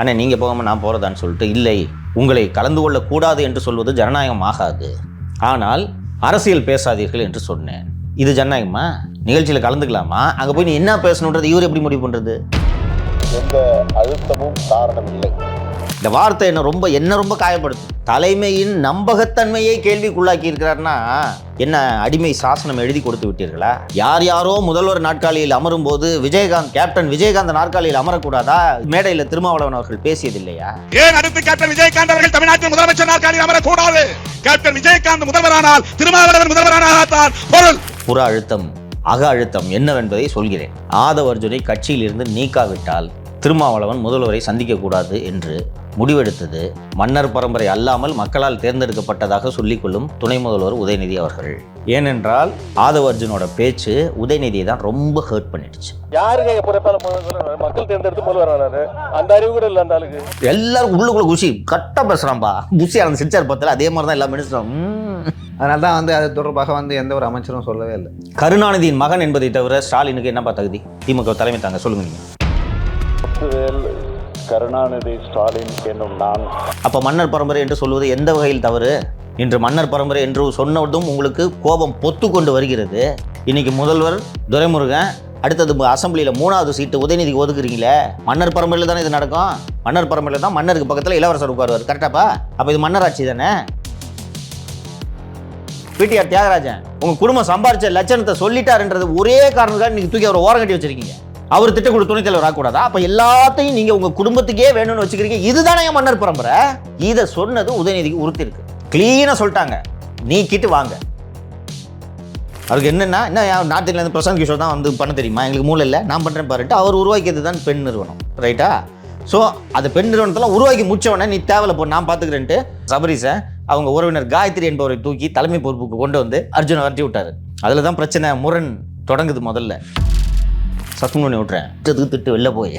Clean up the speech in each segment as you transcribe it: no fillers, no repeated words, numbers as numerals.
ஆனால் நீங்கள் போகாமல் நான் போகிறதான்னு சொல்லிட்டு, இல்லை, உங்களை கலந்து கொள்ளக்கூடாது என்று சொல்வது ஜனநாயகம் ஆகாது, ஆனால் அரசியல் பேசாதீர்கள் என்று சொன்னேன். இது ஜனநாயகமா? நிகழ்ச்சியில் கலந்துக்கலாமா? அங்கே போய் நீ என்ன பேசணுன்றது இவர் எப்படி முடிவு பண்ணுறது? எந்த அழுத்தமும் காரணம் இல்லை. இந்த வார்த்தை என்ன ரொம்ப காயப்படுது. தலைமையின் நம்பகத்தன்மையை கேள்விக்குள்ளாக்கி இருக்கிறார்னா என்ன, அடிமை சாசனம் எழுதி கொடுத்து விட்டீர்களா? யாரோ முதல்வர் நாற்காலியில் அமரும் போது கேப்டன் விஜயகாந்த் நாற்காலியில் அமரக்கூடாதா? மேடையில் திருமாவளவன் அவர்கள் பேசியதில்லையா? ஏன் அடுத்து கேப்டன் விஜயகாந்த் அவர்கள் தமிழ்நாட்டின் முதலமைச்சர் நாற்காலியில் அமரக்கூடாது? கேப்டன் விஜயகாந்த் முதல்வரானால் திருமாவளவன் முதல்வரானால் பொருள். புற அழுத்தம், அக அழுத்தம் என்னவென்பதை சொல்கிறேன். ஆதவ் அர்ஜுனை கட்சியில் இருந்து நீக்காவிட்டால் திருமாவளவன் முதல்வரை சந்திக்கக்கூடாது என்று முடிவெடுத்தது மன்னர் பரம்பரை அல்லாமல் மக்களால் தேர்ந்தெடுக்கப்பட்டதாக சொல்லிக்கொள்ளும் துணை முதல்வர் உதயநிதி அவர்கள். ஏனென்றால் ஆதவ் அர்ஜுனோட பேச்சு உதயநிதியை தான் ரொம்ப ஹர்ட் பண்ணிடுச்சு. யாருங்க மக்கள் தேர்ந்தெடுத்து முதல்வர் அந்த அறிவு கூட இல்லை அந்த ஆளுக்கு. எல்லாரும் உள்ளுக்குள்ள குஷி கரெக்டாக பேசுகிறான்பா. குஷி அந்த சிரிச்சார் பத்தில் அதே மாதிரி தான் எல்லா மினிஸ்டரும். அதனால தான் அது தொடர்பாக எந்த ஒரு அமைச்சரும் சொல்லவே இல்லை. கருணாநிதியின் மகன் என்பதை தவிர ஸ்டாலினுக்கு என்னப்பா தகுதி? திமுக தலைமை தாங்க, சொல்லுங்க நீங்கள். கருணாநிதி, ஸ்டாலின் என்னும் நான். அப்போ மன்னர் பரம்பரை என்று சொல்வது எந்த வகையில் தவறு? இன்று மன்னர் பரம்பரை என்று சொன்னதும் உங்களுக்கு கோபம் பொத்து கொண்டு வருகிறது. இன்னைக்கு முதல்வர் துரைமுருகன், அடுத்தது அசம்பிளியில் 3வது சீட்டு உதயநிதிக்கு ஒதுக்குறீங்களே. மன்னர் பரம்பரையில் தானே இது நடக்கும். மன்னர் பரம்பரையில் தான் மன்னருக்கு பக்கத்தில் இளவரசர் உட்காருவார். கரெக்டாப்பா? அப்போ இது மன்னராட்சி தானே. பிடிஆர் தியாகராஜன் உங்கள் குடும்பம் சம்பாரிச்ச லட்சணத்தை சொல்லிட்டாருன்றது ஒரே காரணத்துக்காக இன்னைக்கு தூக்கி அவர் ஓரம் கட்டி வச்சிருக்கீங்க. அவர் திட்டக்குழு துணைத் தலைவர் ஆகக்கூடாதா? அப்ப எல்லாத்தையும் நீங்க உங்க குடும்பத்துக்கே வேணும்னு வச்சுக்கிறீங்க. இதுதானே மன்னர் பரம்பரை. இதை சொன்னது உதயநிதிக்கு உறுத்தி இருக்கு. கிளீனா சொல்லிட்டாங்க, நீக்கிட்டு வாங்க. அவருக்கு என்னன்னா, என்ன நாட்டில் பிரசாந்த் கிஷோர் தான் பண்ண தெரியுமா? எங்களுக்கு மூளை இல்லை, நான் பண்றேன் பாருட்டு அவர் உருவாக்கியது தான் பெண் நிறுவனம். ரைட்டா? ஸோ அந்த பெண் நிறுவனத்தெல்லாம் உருவாக்கி முடிச்சவொடனே நீ தேவையில்ல போ, நான் பார்த்துக்கிறேன்ட்டு சபரீஸை அவங்க உறவினர் காயத்ரி என்பவரை தூக்கி தலைமை பொறுப்புக்கு கொண்டு வந்து அர்ஜுனை வரட்டி விட்டாரு. அதில் தான் பிரச்சனை, முரண் தொடங்குது. முதல்ல சஸ்பெண்ட் பண்ணி விட்றேன், திட்டு வெளில போய்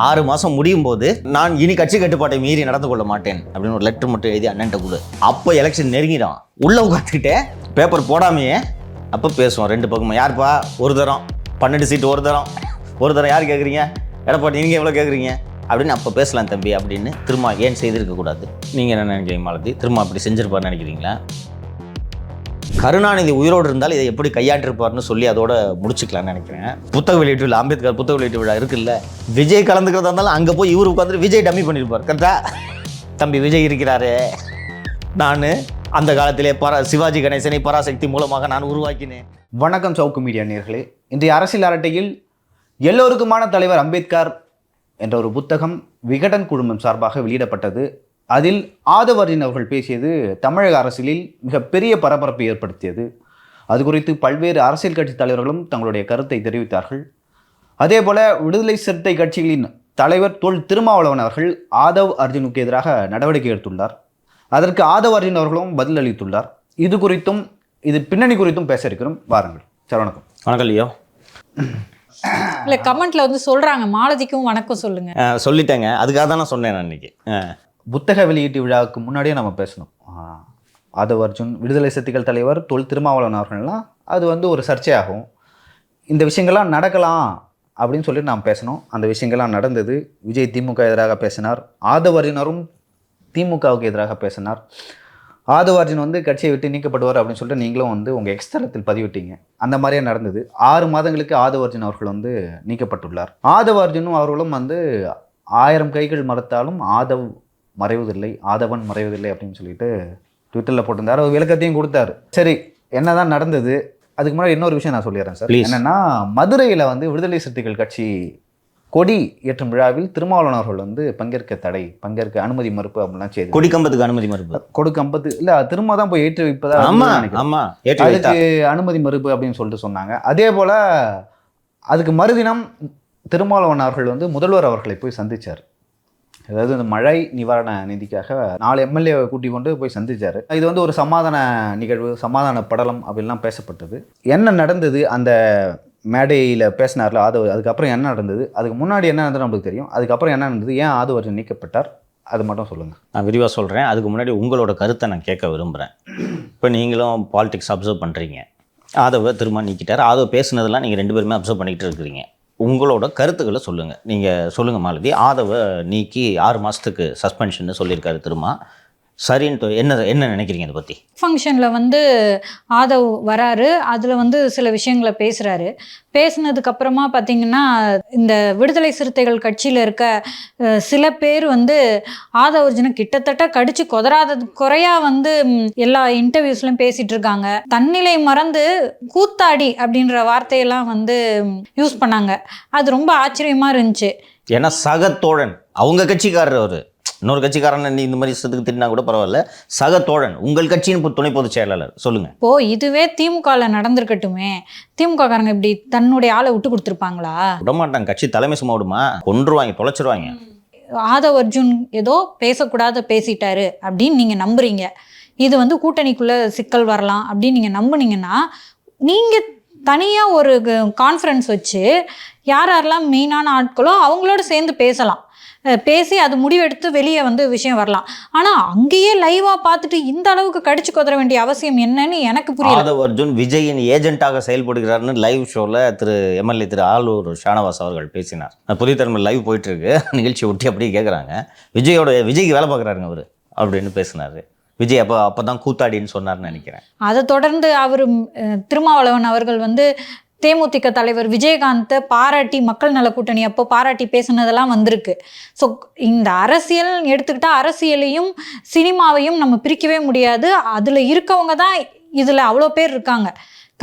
6 மாதம் முடியும் போது நான் இனி கட்சி கட்டுப்பாட்டை மீறி நடந்து கொள்ள மாட்டேன் அப்படின்னு ஒரு லெட்டர் மட்டும் எழுதி அண்ணன்ட்ட கொடு. அப்போ எலெக்ஷன் நெருங்கிடும். உள்ளே உட்காந்துக்கிட்டே பேப்பர் போடாமையே அப்போ பேசுவோம் 2 பக்கமும். யாருப்பா ஒரு தரம் 12 சீட்டு ஒரு தரம் யார் கேட்குறீங்க? எடப்பாடி நீங்கள் எவ்வளோ கேட்குறீங்க அப்படின்னு அப்போ பேசலாம் தம்பி அப்படின்னு திரும்ப ஏன் செய்திருக்கக்கூடாது? நீங்கள் என்ன நினைக்கிறீங்க மாலதி? திரும்ப அப்படி செஞ்சிருப்பார்னு நினைக்கிறீங்களா? கருணாநிதி உயிரோடு இருந்தால் இதை எப்படி கையாண்டிருப்பார்னு சொல்லி அதோட முடிச்சுக்கலாம்னு நினைக்கிறேன். புத்தக வெளியீட்டு விழா, அம்பேத்கர் புத்தக வெளியீட்டு விழா இருக்குல்ல, விஜய் கலந்துக்கிறதா இருந்தாலும் அங்கே போய் இவர் உட்காந்துட்டு விஜய் டம்மி பண்ணியிருப்பார். கரெக்டா? தம்பி விஜய் இருக்கிறாரு, நான் அந்த காலத்திலே சிவாஜி கணேசனை பராசக்தி மூலமாக நான் உருவாக்கினேன். வணக்கம் சவுக்கு மீடியா நேயர்களே. இன்றைய அரசியல் அரட்டையில் எல்லோருக்குமான தலைவர் அம்பேத்கர் என்ற ஒரு புத்தகம் விகடன் குழுமம் சார்பாக வெளியிடப்பட்டது. அதில் ஆதவ் அர்ஜுன் அவர்கள் பேசியது தமிழக அரசியலில் மிகப்பெரிய பரபரப்பை ஏற்படுத்தியது. அது குறித்து பல்வேறு அரசியல் கட்சி தலைவர்களும் தங்களுடைய கருத்தை தெரிவித்தார்கள். அதே போல விடுதலை சிறுத்தை கட்சிகளின் தலைவர் தொல் திருமாவளவன் அவர்கள் ஆதவ் அர்ஜுனுக்கு எதிராக நடவடிக்கை எடுத்துள்ளார். அதற்கு ஆதவ் அர்ஜுன் அவர்களும் பதில் அளித்துள்ளார். இது குறித்தும் இது பின்னணி குறித்தும் பேச இருக்கிறோம். வாருங்கள் சார். வணக்கம். வணக்கம் லியோ. இல்ல கமெண்ட்ல சொல்றாங்க மாலதிக்கும் வணக்கம் சொல்லுங்க. சொல்லிட்டேங்க, அதுக்காக தான் நான் சொன்னேன். நான் இன்னைக்கு புத்தக வெளியீட்டு விழாவுக்கு முன்னாடியே நம்ம பேசணும். ஆதவ் அர்ஜுன், விடுதலை சிறுத்தைகள் தலைவர் தொல் திருமாவளவன் அவர்கள்லாம் அது ஒரு சர்ச்சையாகும். இந்த விஷயங்கள்லாம் நடக்கலாம் அப்படின்னு சொல்லிட்டு நாம் பேசணும். அந்த விஷயங்கள்லாம் நடந்தது. விஜய் திமுக எதிராக பேசினார், ஆதவ் அர்ஜுனரும் திமுகவுக்கு எதிராக பேசினார். ஆதவ் அர்ஜுன் கட்சியை விட்டு நீக்கப்படுவார் அப்படின்னு சொல்லிட்டு நீங்களும் உங்கள் எக்ஸ்தலத்தில் பதிவிட்டீங்க. அந்த மாதிரியே நடந்தது. 6 மாதங்களுக்கு ஆதவ் அர்ஜுன் அவர்கள் நீக்கப்பட்டுள்ளார். ஆதவ் அர்ஜுனும் அவர்களும் 1000 கைகள் மறுத்தாலும் ஆதவன் மறைவதில்லை அப்படின்னு சொல்லிட்டு ட்விட்டரில் போட்டிருந்தார். அவர் விளக்கத்தையும் கொடுத்தாரு. சரி, என்னதான் நடந்தது? அதுக்கு முன்னாடி இன்னொரு விஷயம் நான் சொல்லிடுறேன் சார். என்னன்னா, மதுரையில் விடுதலை சிறுத்தைகள் கட்சி கொடி ஏற்றும் விழாவில் திருமாவளவன் அவர்கள் பங்கேற்க அனுமதி மறுப்பு அப்படிலாம் செய்து கொடிக்கம்பத்துக்கு அனுமதி மறுப்பு கொடுக்கம்பத்து இல்லை, திரும்ப தான் போய் ஏற்றி வைப்பதா அதுக்கு அனுமதி மறுப்பு அப்படின்னு சொல்லிட்டு சொன்னாங்க. அதே போல அதுக்கு மறுதினம் திருமாவளவன் அவர்கள் முதல்வர் அவர்களை போய் சந்திச்சார். அதாவது இந்த மழை நிவாரண நிதிக்காக 4 எம்எல்ஏ கூட்டி கொண்டு போய் சந்திச்சார். இது ஒரு சமாதான நிகழ்வு, சமாதான படலம் அப்படின்லாம் பேசப்பட்டது. என்ன நடந்தது அந்த மேடையில் பேசினார்ல ஆதவ், அதுக்கப்புறம் என்ன நடந்தது? அதுக்கு முன்னாடி என்ன நடந்தது நம்மளுக்கு தெரியும். அதுக்கப்புறம் என்ன நடந்தது? ஏன் ஆதவ் அர்ஜுன் நீக்கப்பட்டார்? அது மட்டும் சொல்லுங்கள். நான் விரிவாக சொல்கிறேன். அதுக்கு முன்னாடி உங்களோட கருத்தை நான் கேட்க விரும்புகிறேன். இப்போ நீங்களும் பாலிடிக்ஸ் அப்சர்வ் பண்ணுறீங்க. ஆதவை திரும்ப நீக்கிட்டார். ஆதவ் பேசுனதெல்லாம் நீங்கள் 2 பேருமே அப்சர்வ் பண்ணிக்கிட்டு இருக்கிறீங்க. உங்களோட கருத்துக்களை சொல்லுங்கள். நீங்கள் சொல்லுங்கள் மாலதி. ஆதவை நீக்கி 6 மாதத்துக்கு சஸ்பென்ஷன் சொல்லியிருக்காரு திருமா. சரின்ட்டு என்ன நினைக்கிறீங்க இதை பற்றி? ஃபங்க்ஷனில் வந்து ஆதவ் வராரு, அதில் வந்து சில விஷயங்களை பேசுகிறாரு. பேசுனதுக்கப்புறமா பார்த்தீங்கன்னா இந்த விடுதலை சிறுத்தைகள் கட்சியில் இருக்க சில பேர் வந்து ஆதவ் அர்ஜுனை கிட்டத்தட்ட கடிச்சு கொதறாத குறையா வந்து எல்லா இன்டர்வியூஸ்லையும் பேசிகிட்டு இருக்காங்க. தன்னிலை மறந்து கூத்தாடி அப்படின்ற வார்த்தையெல்லாம் வந்து யூஸ் பண்ணாங்க. அது ரொம்ப ஆச்சரியமாக இருந்துச்சு. ஏன்னா சகத்தோழன், அவங்க கட்சிக்காரர் அவர். இன்னொரு காரன் இந்த மாதிரி விஷயத்துக்கு திட்டினா கூட பரவாயில்ல. சகத்தோழன், உங்கள் கட்சியின் துணை பொதுச் செயலாளர். சொல்லுங்க. இப்போ இதுவே திமுகவில் நடந்திருக்கட்டுமே, திமுக காரங்க இப்படி தன்னுடைய ஆளை விட்டு கொடுத்துருப்பாங்களா? விடமாட்டாங்க. கட்சி தலைமை சும்மா விடுமா? கொன்றுவாங்க, தொலைச்சிருவாங்க. ஆதவ் அர்ஜுன் ஏதோ பேசக்கூடாத பேசிட்டாரு அப்படின்னு நீங்கள் நம்புறீங்க. இது வந்து கூட்டணிக்குள்ளே சிக்கல் வரலாம் அப்படின்னு நீங்கள் நம்புனீங்கன்னா, நீங்கள் தனியாக ஒரு கான்ஃபரன்ஸ் வச்சு யாரெல்லாம் மெயினான ஆட்களோ அவங்களோட சேர்ந்து பேசி அது முடிவெடுத்து வெளியே வந்து விஷயம் வரலாம். ஆனால் அங்கேயே லைவாக பார்த்துட்டு இந்த அளவுக்கு கடிச்சு கொதற வேண்டிய அவசியம் என்னன்னு எனக்கு புரியல. ஆதவ் அர்ஜுன் விஜயின் ஏஜென்ட்டாக செயல்படுகிறார்னு லைவ் ஷோவில் எம்எல்ஏ திரு ஆலூர் ஷானவாஸ் அவர்கள் பேசினார். புதிய தலைமை லைவ் போயிட்டு இருக்கு, நிகழ்ச்சி ஒட்டி அப்படியே கேட்குறாங்க, விஜய்க்கு வேலை பார்க்குறாருங்க அவர் அப்படின்னு பேசினார். விஜய் அப்போ தான் கூத்தாடின்னு சொன்னார்னு நினைக்கிறேன். அதை தொடர்ந்து அவர் திருமாவளவன் அவர்கள் வந்து தேமுதிக தலைவர் விஜயகாந்தை பாராட்டி, மக்கள் நல கூட்டணி அப்போ பாராட்டி பேசுனதெல்லாம் வந்திருக்கு. ஸோ இந்த அரசியல் எடுத்துக்கிட்டால் அரசியலையும் சினிமாவையும் நம்ம பிரிக்கவே முடியாது. அதில் இருக்கவங்க தான் இதில் அவ்வளோ பேர் இருக்காங்க.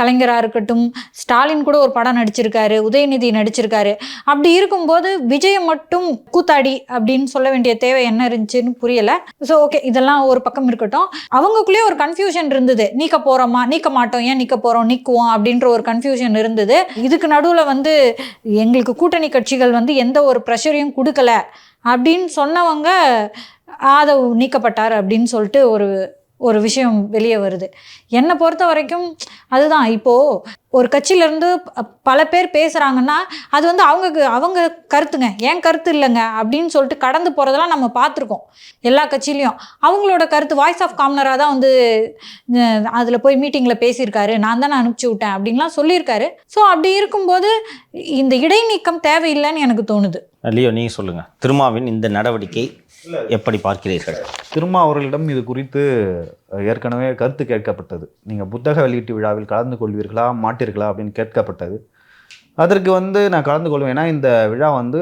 கலைஞராக இருக்கட்டும், ஸ்டாலின் கூட ஒரு படம் நடிச்சிருக்காரு, உதயநிதி நடிச்சிருக்காரு. அப்படி இருக்கும்போது விஜயை மட்டும் கூத்தாடி அப்படின்னு சொல்ல வேண்டிய தேவை என்ன இருந்துச்சுன்னு புரியலை. ஸோ ஓகே, இதெல்லாம் ஒரு பக்கம் இருக்கட்டும். அவங்களுக்குள்ளேயே ஒரு கன்ஃபியூஷன் இருந்தது. நீக்க போகிறோமா, நீக்க மாட்டோம், ஏன் நீக்க போகிறோம், நீக்குவோம் அப்படின்ற ஒரு கன்ஃபியூஷன் இருந்தது. இதுக்கு நடுவில் வந்து எங்களுக்கு கூட்டணி கட்சிகள் வந்து எந்த ஒரு ப்ரெஷரையும் கொடுக்கல அப்படின்னு சொன்னவங்க ஆதவ் நீக்கப்பட்டார் அப்படின்னு சொல்லிட்டு ஒரு விஷயம் வெளியே வருது. என்னை பொறுத்த வரைக்கும் அதுதான், இப்போது ஒரு கட்சியிலேருந்து பல பேர் பேசுகிறாங்கன்னா அது வந்து அவங்க கருத்துங்க, ஏன் கருத்து இல்லைங்க அப்படின்னு சொல்லிட்டு கடந்து போகிறதெல்லாம் நம்ம பார்த்துருக்கோம். எல்லா கட்சியிலையும் அவங்களோட கருத்து வாய்ஸ் ஆஃப் காமனராக தான் வந்து அதில் போய் மீட்டிங்கில் பேசியிருக்காரு, நான் தானே அனுப்பிச்சி விட்டேன் அப்படின்லாம் சொல்லியிருக்காரு. ஸோ அப்படி இருக்கும்போது இந்த இடைநீக்கம் தேவையில்லைன்னு எனக்கு தோணுது. லியோ, நீங்கள் சொல்லுங்கள், திருமாவின் இந்த நடவடிக்கை எப்படி பார்க்கிறீர்கள்? திருமா அவர்களிடம் இது குறித்து ஏற்கனவே கருத்து கேட்கப்பட்டது. நீங்கள் புத்தக வெளியீட்டு விழாவில் கலந்து கொள்வீர்களா மாட்டீர்களா அப்படின்னு கேட்கப்பட்டது. அதற்கு வந்து நான் கலந்து கொள்வேன். ஏன்னா இந்த விழா வந்து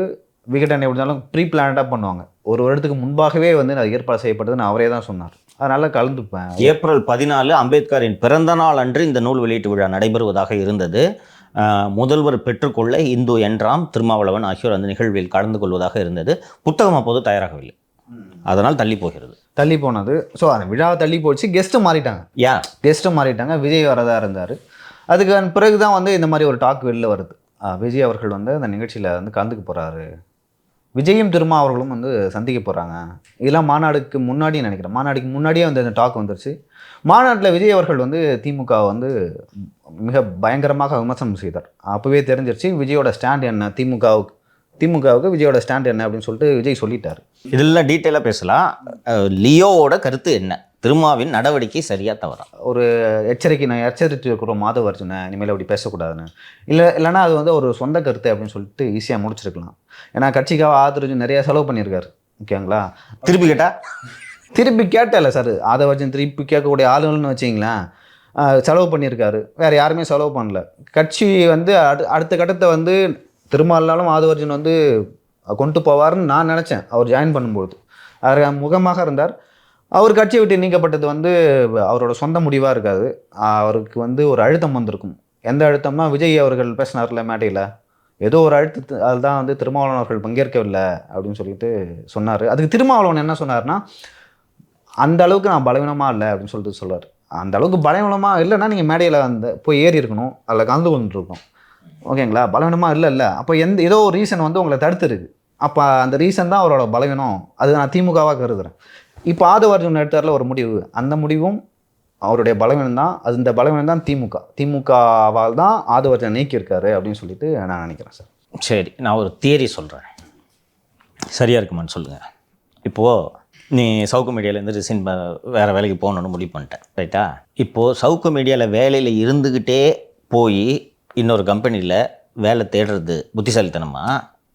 விகடன் எப்படி இருந்தாலும் ப்ரீ பிளானடாக பண்ணுவாங்க. ஒரு வருடத்துக்கு முன்பாகவே வந்து அது ஏற்பாடு செய்யப்பட்டதுன்னு அவரே தான் சொன்னார். அதனால் கலந்துப்பேன். ஏப்ரல் 14 அம்பேத்கரின் பிறந்த நாள் அன்று இந்த நூல் வெளியீட்டு விழா நடைபெறுவதாக இருந்தது. முதல்வர் பெற்றுக்கொள்ள இந்து என்றாம் திருமாவளவன் ஆகியோர் அந்த நிகழ்வில் கலந்து கொள்வதாக இருந்தது. புத்தகம் அப்போது தயாராகவில்லை, அதனால் தள்ளி போனது. ஸோ அந்த விழாவை தள்ளி போச்சு. கெஸ்ட்டும் மாறிட்டாங்க. விஜய் வரதா இருந்தார். அதுக்கு பிறகு தான் வந்து இந்த மாதிரி ஒரு டாக் வெளில வருது. விஜய் அவர்கள் வந்து அந்த நிகழ்ச்சியில் வந்து கலந்துக்க போகிறாரு, விஜயும் திருமா அவர்களும் வந்து சந்திக்க போகிறாங்க. இதெல்லாம் மாநாடுக்கு முன்னாடியே வந்து அந்த டாக் வந்துருச்சு. மாநாட்டில் விஜய் அவர்கள் வந்து திமுக வந்து மிக பயங்கரமாக விமர்சனம் செய்தார். அப்போவே தெரிஞ்சிருச்சு விஜயோட ஸ்டாண்ட் என்ன, திமுகவுக்கு விஜயோட ஸ்டாண்ட் என்ன அப்படின்னு சொல்லிட்டு விஜய் சொல்லிட்டார். இதெல்லாம் டீட்டெயிலாக பேசலாம். லியோவோட கருத்து என்ன, திருமாவின் நடவடிக்கை சரியா தவறா? ஒரு எச்சரித்து இருக்கிறோம் மாதவ அர்ஜுனை, இனிமேல் அப்படி பேசக்கூடாதுன்னு. இல்லைன்னா அது வந்து ஒரு சொந்த கருத்து அப்படின்னு சொல்லிட்டு ஈஸியாக முடிச்சிருக்கலாம். ஏன்னா கட்சிக்காக ஆதரவு நிறையா செலவு பண்ணியிருக்காரு. ஓகேங்களா? திருப்பி கேட்டல சார், ஆதவ அர்ஜுன் திருப்பி கேட்கக்கூடிய ஆளுங்கள்னு வச்சிங்களேன். செலவு பண்ணியிருக்காரு, வேறு யாருமே செலவு பண்ணல. கட்சி வந்து அடுத்த கட்டத்தை வந்து திருமாவளவனும் ஆதவ அர்ஜுன் வந்து கொண்டு போவார்னு நான் நினச்சேன். அவர் ஜாயின் பண்ணும்போது அவர் முகமாக இருந்தார். அவர் கட்சியை விட்டு நீக்கப்பட்டது வந்து அவரோட சொந்த முடிவாக இருக்காது. அவருக்கு வந்து ஒரு அழுத்தம் வந்திருக்கும். எந்த அழுத்தம்னா, விஜய் அவர்கள் பேசினார்ல மேடையில், ஏதோ ஒரு அழுத்தத்து அதுதான் வந்து திருமாவளவன் அவர்கள் பங்கேற்கவில்லை அப்படின்னு சொல்லிட்டு சொன்னார். அதுக்கு திருமாவளவன் என்ன சொன்னார்னா, அந்த அளவுக்கு நான் பலவீனமாக இல்லை அப்படின்னு சொல்லிட்டு சொல்கிறார். அந்த அளவுக்கு பலவீனமாக இல்லைன்னா நீங்கள் மேடையில் போய் ஏறி இருக்கணும், அதில் கலந்து கொண்டுருக்கணும். ஓகேங்களா? பலவீனமாக இல்லை. அப்போ ஏதோ ஒரு ரீசன் வந்து உங்களை தடுத்துருக்கு. அப்போ அந்த ரீசன் தான் அவரோட பலவீனம். அது நான் திமுகவாக கருதுகிறேன். இப்போ ஆதவ அர்ஜுன் எடுத்தார்ல ஒரு முடிவு, அந்த முடிவும் அவருடைய பலவீனம் தான். அந்த பலவீனம் தான் திமுகவால் தான் ஆதவ அர்ஜுன் நீக்கியிருக்காரு அப்படின்னு சொல்லிட்டு நான் நினைக்கிறேன் சார். சரி, நான் ஒரு தியரி சொல்கிறேன், சரியாக இருக்குமான்னு சொல்லுங்கள். இப்போது நீ சவுக்கு மீடியாவிலேருந்து ரிசைன் வேறு வேலைக்கு போகணுன்னு முடிவு பண்ணிட்டேன், ரைட்டா? இப்போது சவுக்கு மீடியாவில் வேலையில் இருந்துக்கிட்டே போய் இன்னொரு கம்பெனியில் வேலை தேடுறது புத்திசாலித்தனமா,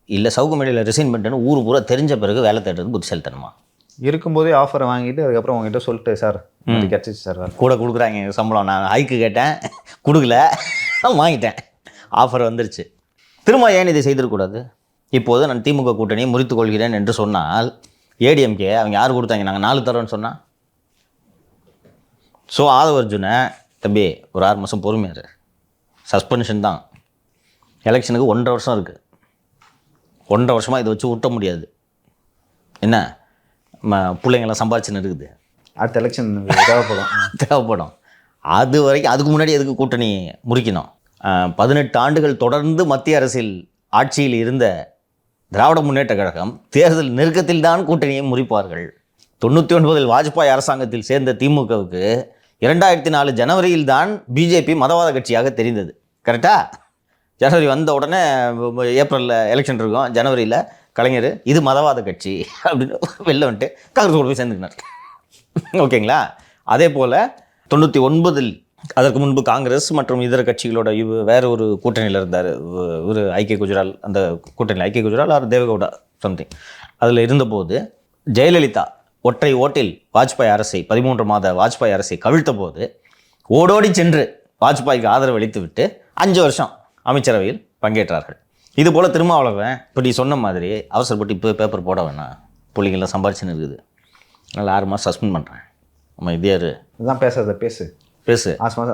இல்லை சவுக்குமேடியில் ரிசைன் பண்ணிட்டேன்னு ஊர் பூரா தெரிஞ்ச பிறகு வேலை தேடுறது புத்திசாலித்தனமா? இருக்கும்போதே ஆஃபரை வாங்கிட்டு அதுக்கப்புறம் உங்ககிட்ட சொல்லிட்டு சார் இது கிடச்சிச்சு சார் வேலை. கூட கொடுக்குறாங்க சம்பளம், நான் ஹைக்கு கேட்டேன் கொடுக்கல, நான் வாங்கிட்டேன், ஆஃபர் வந்துருச்சு. திரும்ப ஏன் இதை செய்திருக்கூடாது? இப்போது நான் திமுக கூட்டணியை முறித்துக் கொள்கிறேன் என்று சொன்னால் ஏடிஎம்கே அவங்க யார் கொடுத்தாங்க? நாங்கள் 4 தரோன்னு சொன்னால். ஸோ ஆதவ அர்ஜுனை தம்பி ஒரு 6 மாதம் பொறுமையாரு, சஸ்பென்ஷன் தான், எலெக்ஷனுக்கு 1.5 வருஷம் இருக்குது, 1.5 வருஷமாக இதை வச்சு விட்ட முடியாது. என்ன பிள்ளைங்கள்லாம் சம்பாரிச்சுன்னு இருக்குது, அடுத்த எலெக்ஷன் தேவைப்படும். அது வரைக்கும் அதுக்கு முன்னாடி எதுக்கு கூட்டணி முறிக்கணும்? 18 ஆண்டுகள் தொடர்ந்து மத்திய அரசில் ஆட்சியில் இருந்த திராவிட முன்னேற்ற கழகம் தேர்தல் நெருக்கத்தில் தான் கூட்டணியை முறிப்பார்கள். 99 வாஜ்பாய் அரசாங்கத்தில் சேர்ந்த திமுகவுக்கு 2004 ஜனவரியில் தான் பிஜேபி மதவாத கட்சியாக தெரிந்தது. கரெக்டா? ஜனவரி வந்த உடனே ஏப்ரலில் எலெக்ஷன் இருக்கும், ஜனவரியில் கலைஞர் இது மதவாத கட்சி அப்படின்னு வெளில வந்துட்டு காங்கிரஸ் கூட போய் சேர்ந்துக்கினார். ஓகேங்களா? அதே போல் 99 அதற்கு முன்பு காங்கிரஸ் மற்றும் இதர கட்சிகளோட வேற ஒரு கூட்டணியில் இருந்தார் ஒரு ஐக்கிய குஜரால், அந்த கூட்டணியில் ஐக்கிய குஜரால் ஆர் தேவகவுடா சம்திங், அதில் இருந்தபோது ஜெயலலிதா ஒற்றை ஓட்டில் வாஜ்பாய் அரசை 13 மாத வாஜ்பாய் அரசை கவிழ்த்த போது ஓடோடி சென்று வாஜ்பாய்க்கு ஆதரவு அளித்து விட்டு 5 வருஷம் அமைச்சரவையில் பங்கேற்றார்கள். இது போல் திருமாவளவன் இப்போ நீ சொன்ன மாதிரி அவசரப்பட்டு இப்போ பேப்பர் போட வேணாம், பிள்ளைங்கள்லாம் சம்பாரிச்சுன்னு இருக்குது, அதனால் 6 மாதம் சஸ்பெண்ட் பண்ணுறேன், நம்ம இதே தான் பேசுறத பேசு.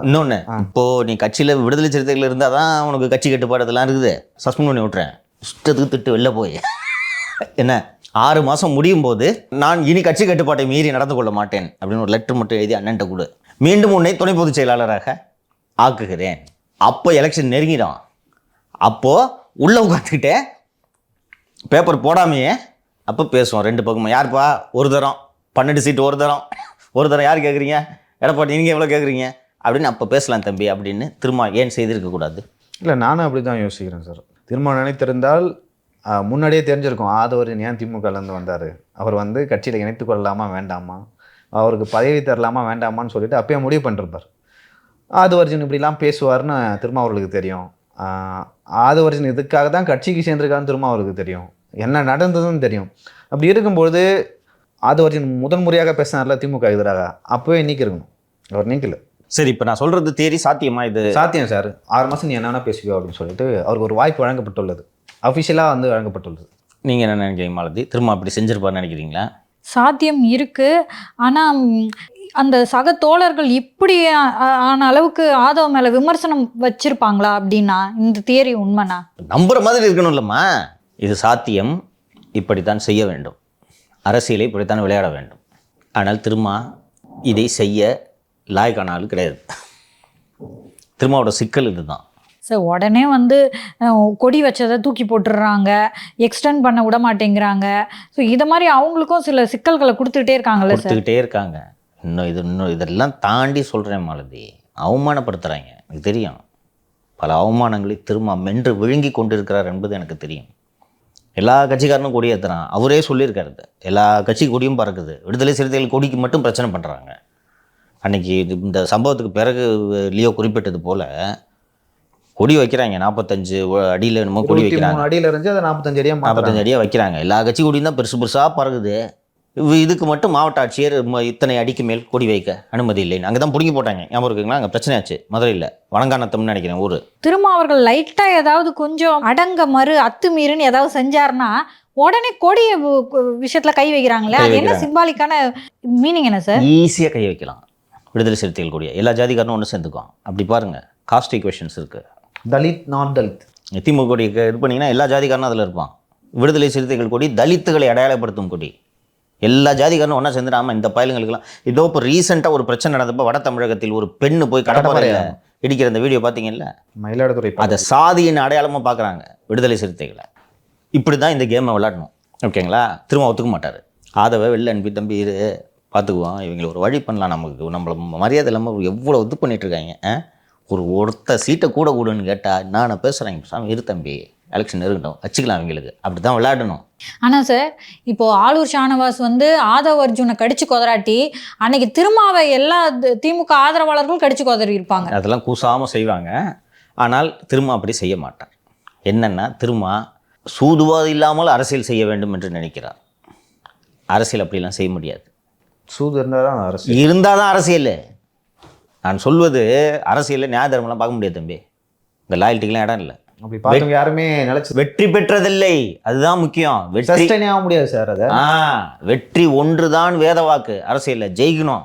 இன்னொன்று, இப்போது நீ கட்சியில் விடுதலை சிறுத்தைகள் இருந்தால் தான் உனக்கு கட்சி கட்டுப்பாடு அதெல்லாம் இருக்குது, சஸ்பெண்ட் பண்ணி விட்றேன், இஷ்டத்துக்கு திட்டு வெளில போய் என்ன 6 மாதம் முடியும் போது நான் இனி கட்சி கட்டுப்பாட்டை மீறி நடந்து கொள்ள மாட்டேன் அப்படின்னு ஒரு லெட்டர் மட்டும் எழுதி அண்ணன்ட்ட கொடு, மீண்டும் உன்னை துணை பொதுச் செயலாளராக ஆக்குகிறேன். அப்போ எலெக்ஷன் நெருங்கிடும், அப்போது உள்ளே உட்காந்துக்கிட்டே பேப்பர் போடாமையே அப்போ பேசுவோம் 2 பக்கமும். யாருப்பா ஒரு தரம் 12 சீட்டு ஒரு தரம் யார் கேட்குறீங்க? எடப்பாடி நீங்கள் எவ்வளோ கேட்குறீங்க அப்படின்னு அப்போ பேசலாம் தம்பி அப்படின்னு திரும்ப ஏன் செய்திருக்கக்கூடாது? இல்லை, நானும் அப்படி தான் யோசிக்கிறேன் சார். திரும்ப நினைத்திருந்தால் முன்னாடியே தெரிஞ்சிருக்கும் ஆதவர்ஜன் ஏன் திமுகலேருந்து வந்தார், அவர் வந்து கட்சியில் இணைத்து கொள்ளலாமா வேண்டாமா, அவருக்கு பதவி தரலாமா வேண்டாமான்னு சொல்லிட்டு அப்பயே முடிவு பண்ணிருப்பார். ஆதவர்ஜன் இப்படிலாம் பேசுவார்னு திரும்ப அவர்களுக்கு தெரியும். ஆதவர்ஜன் இதுக்காக தான் கட்சிக்கு சேர்ந்திருக்கான்னு திரும்ப அவருக்கு தெரியும், என்ன நடந்ததுன்னு தெரியும். அப்படி இருக்கும்பொழுது ஆதவர்ஜன் முறையாக பேசினார்ல திமுக எதிராக, அப்போவே நீக்கிருக்கணும், அவர் நீக்கல. சரி, இப்போ நான் சொல்கிறது தேரி சாத்தியமா? இது சாத்தியம் சார். 6 மாதம் நீ என்ன பேசுவியோ அப்படின்னு சொல்லிட்டு அவருக்கு ஒரு வாய்ப்பு வழங்கப்பட்டுள்ளது, அஃபிஷியலாக வந்து வழங்கப்பட்டுள்ளது. நீங்கள் என்ன நினைக்கிறீங்க மாலதி? திரும்ப அப்படி செஞ்சிருப்பார்னு நினைக்கிறீங்களா? சாத்தியம் இருக்குது. ஆனால் அந்த சக தோழர்கள் இப்படி ஆன அளவுக்கு ஆதவ மேலே விமர்சனம் வச்சுருப்பாங்களா அப்படின்னா இந்த தியரி உண்மைனா? நம்புகிற மாதிரி இருக்கணும் இல்லைம்மா. இது சாத்தியம், இப்படித்தான் செய்ய வேண்டும், அரசியலை இப்படித்தான் விளையாட வேண்டும். ஆனால் திரும்ப இதை செய்ய லாய்க்கான ஆள் கிடையாது. திருமாவோட சிக்கல் இதுதான். சார், உடனே வந்து கொடி வச்சதை தூக்கி போட்டுடுறாங்க, எக்ஸ்டெண்ட் பண்ண விட மாட்டேங்கிறாங்க. ஸோ இதை மாதிரி அவங்களுக்கும் சில சிக்கல்களை கொடுத்துக்கிட்டே இருக்காங்கல்ல சார்? கொடுத்துக்கிட்டே இருக்காங்க. இன்னும் இதெல்லாம் தாண்டி சொல்கிறேன் மாலதி, அவமானப்படுத்துகிறாங்க. எனக்கு தெரியும், பல அவமானங்களை திரும்ப மென்று விழுங்கி கொண்டிருக்கிறார் என்பது எனக்கு தெரியும். எல்லா கட்சிக்காரனும் கொடி ஏற்றுறான், அவரே சொல்லியிருக்காரு, எல்லா கட்சி கொடியும் பறக்குது, விடுதலை சிறுத்தைகள் கொடிக்கு மட்டும் பிரச்சனை பண்ணுறாங்க. அன்றைக்கி இந்த சம்பவத்துக்கு பிறகு லியோ குறிப்பிட்டது போல் கொடி வைக்கிறாங்க, 45 அடியில் என்னமோ கொடி வைக்கிறாங்க, அடியில் இருந்து அதை 45 அடியாக வைக்கிறாங்க. எல்லா கட்சி கொடியும் தான் பெருசாக பறகுது, இதுக்கு மட்டும் மாவட்ட ஆட்சியர் இத்தனை அடிக்கு மேல் கொடி வைக்க அனுமதி இல்லைன்னு அங்கே தான் பிடிங்கி போட்டாங்க. ஞாபகம் இருக்குங்களா? அங்கே பிரச்சனையாச்சு மதுரையில், வணங்கானத்தம்னு நினைக்கிறேன் ஊர். திரும்ப அவர்கள் லைட்டாக ஏதாவது கொஞ்சம் அடங்க அத்துமீறுன்னு ஏதாவது செஞ்சாருன்னா உடனே கொடிய விஷயத்தில் கை வைக்கிறாங்களே, அது என்ன சிம்பாலிக்கான மீனிங் என்ன சார்? ஈஸியாக கை வைக்கலாம் விடுதலை சிறுத்தைகள் கொடியை, எல்லா ஜாதிக்காரனும் ஒன்று சேர்ந்துக்குவோம். அப்படி பாருங்கள், காஸ்ட் ஈக்குவேஷன்ஸ் இருக்குது. தலித் நான் தலித் திமுக கொடி இது பண்ணிங்கன்னா எல்லா ஜாதிக்காரனும் அதில் இருப்பான். விடுதலை சிறுத்தைகள் கொடி தலித்துகளை அடையாளப்படுத்தும் கொடி, எல்லா ஜாதிக்காரனும் ஒன்றா சேர்ந்துடாமல் இந்த பயலுங்களுக்கெல்லாம். இதோ இப்போ ரீசெண்டாக ஒரு பிரச்சனை நடந்தப்போ வட தமிழகத்தில் ஒரு பெண்ணு போய் கடப்பாறையில் இடிக்கிற அந்த வீடியோ பார்த்தீங்கல்ல, மயிலாடுதுறை, அதை சாதியின் அடையாளமாக பார்க்குறாங்க விடுதலை சிறுத்தைகளை. இப்படி தான் இந்த கேமை விளையாடணும். ஓகேங்களா? திரும்ப ஒத்துக்க மாட்டார். ஆதவை வெளில அனுப்பி தம்பி இரு பார்த்துக்குவோம், இவங்களை ஒரு வழி பண்ணலாம், நமக்கு நம்மளை மரியாதை இல்லாமல் எவ்வளோ இது பண்ணிகிட்ருக்காங்க, ஒருத்த சீட்டை கூடன்னு கேட்டால் நான் பேசுகிறேன், சாமி இரு தம்பி, எலெக்ஷன் இருக்கட்டும் வச்சுக்கலாம் அவங்களுக்கு, அப்படி தான் விளையாடணும். ஆனால் சார், இப்போது ஆளூர் ஷானவாஸ் வந்து ஆதவ அர்ஜுனை கடிச்சு கொதராட்டி அன்னைக்கு திருமாவை எல்லா திமுக ஆதரவாளர்களும் கடிச்சு கொதறி இருப்பாங்க. அதெல்லாம் கூசாமல் செய்வாங்க. ஆனால் திரும்ப அப்படி செய்ய மாட்டார். என்னன்னா திருமா சூதுவாது இல்லாமல் அரசியல் செய்ய வேண்டும் என்று நினைக்கிறார். அரசியல் அப்படிலாம் செய்ய முடியாது. சூது இருந்தால் தான் அரசு இருந்தால் தான் அரசியல். நான் சொல்வது அரசியலில் நியாய தர்மம்லாம் பார்க்க முடியாது தம்பி. இந்த லாயல்ட்டிக்கெலாம் இடம் இல்லை. அப்படி பார்த்தவங்க யாருமே நினைச்சு வெற்றி பெற்றதில்லை, அதுதான் முக்கியம். வெற்றி சஸ்டைன் ஆக முடியாது சார். அதை வெற்றி ஒன்று தான் வேத வாக்கு. அரசியலில் ஜெயிக்கணும்,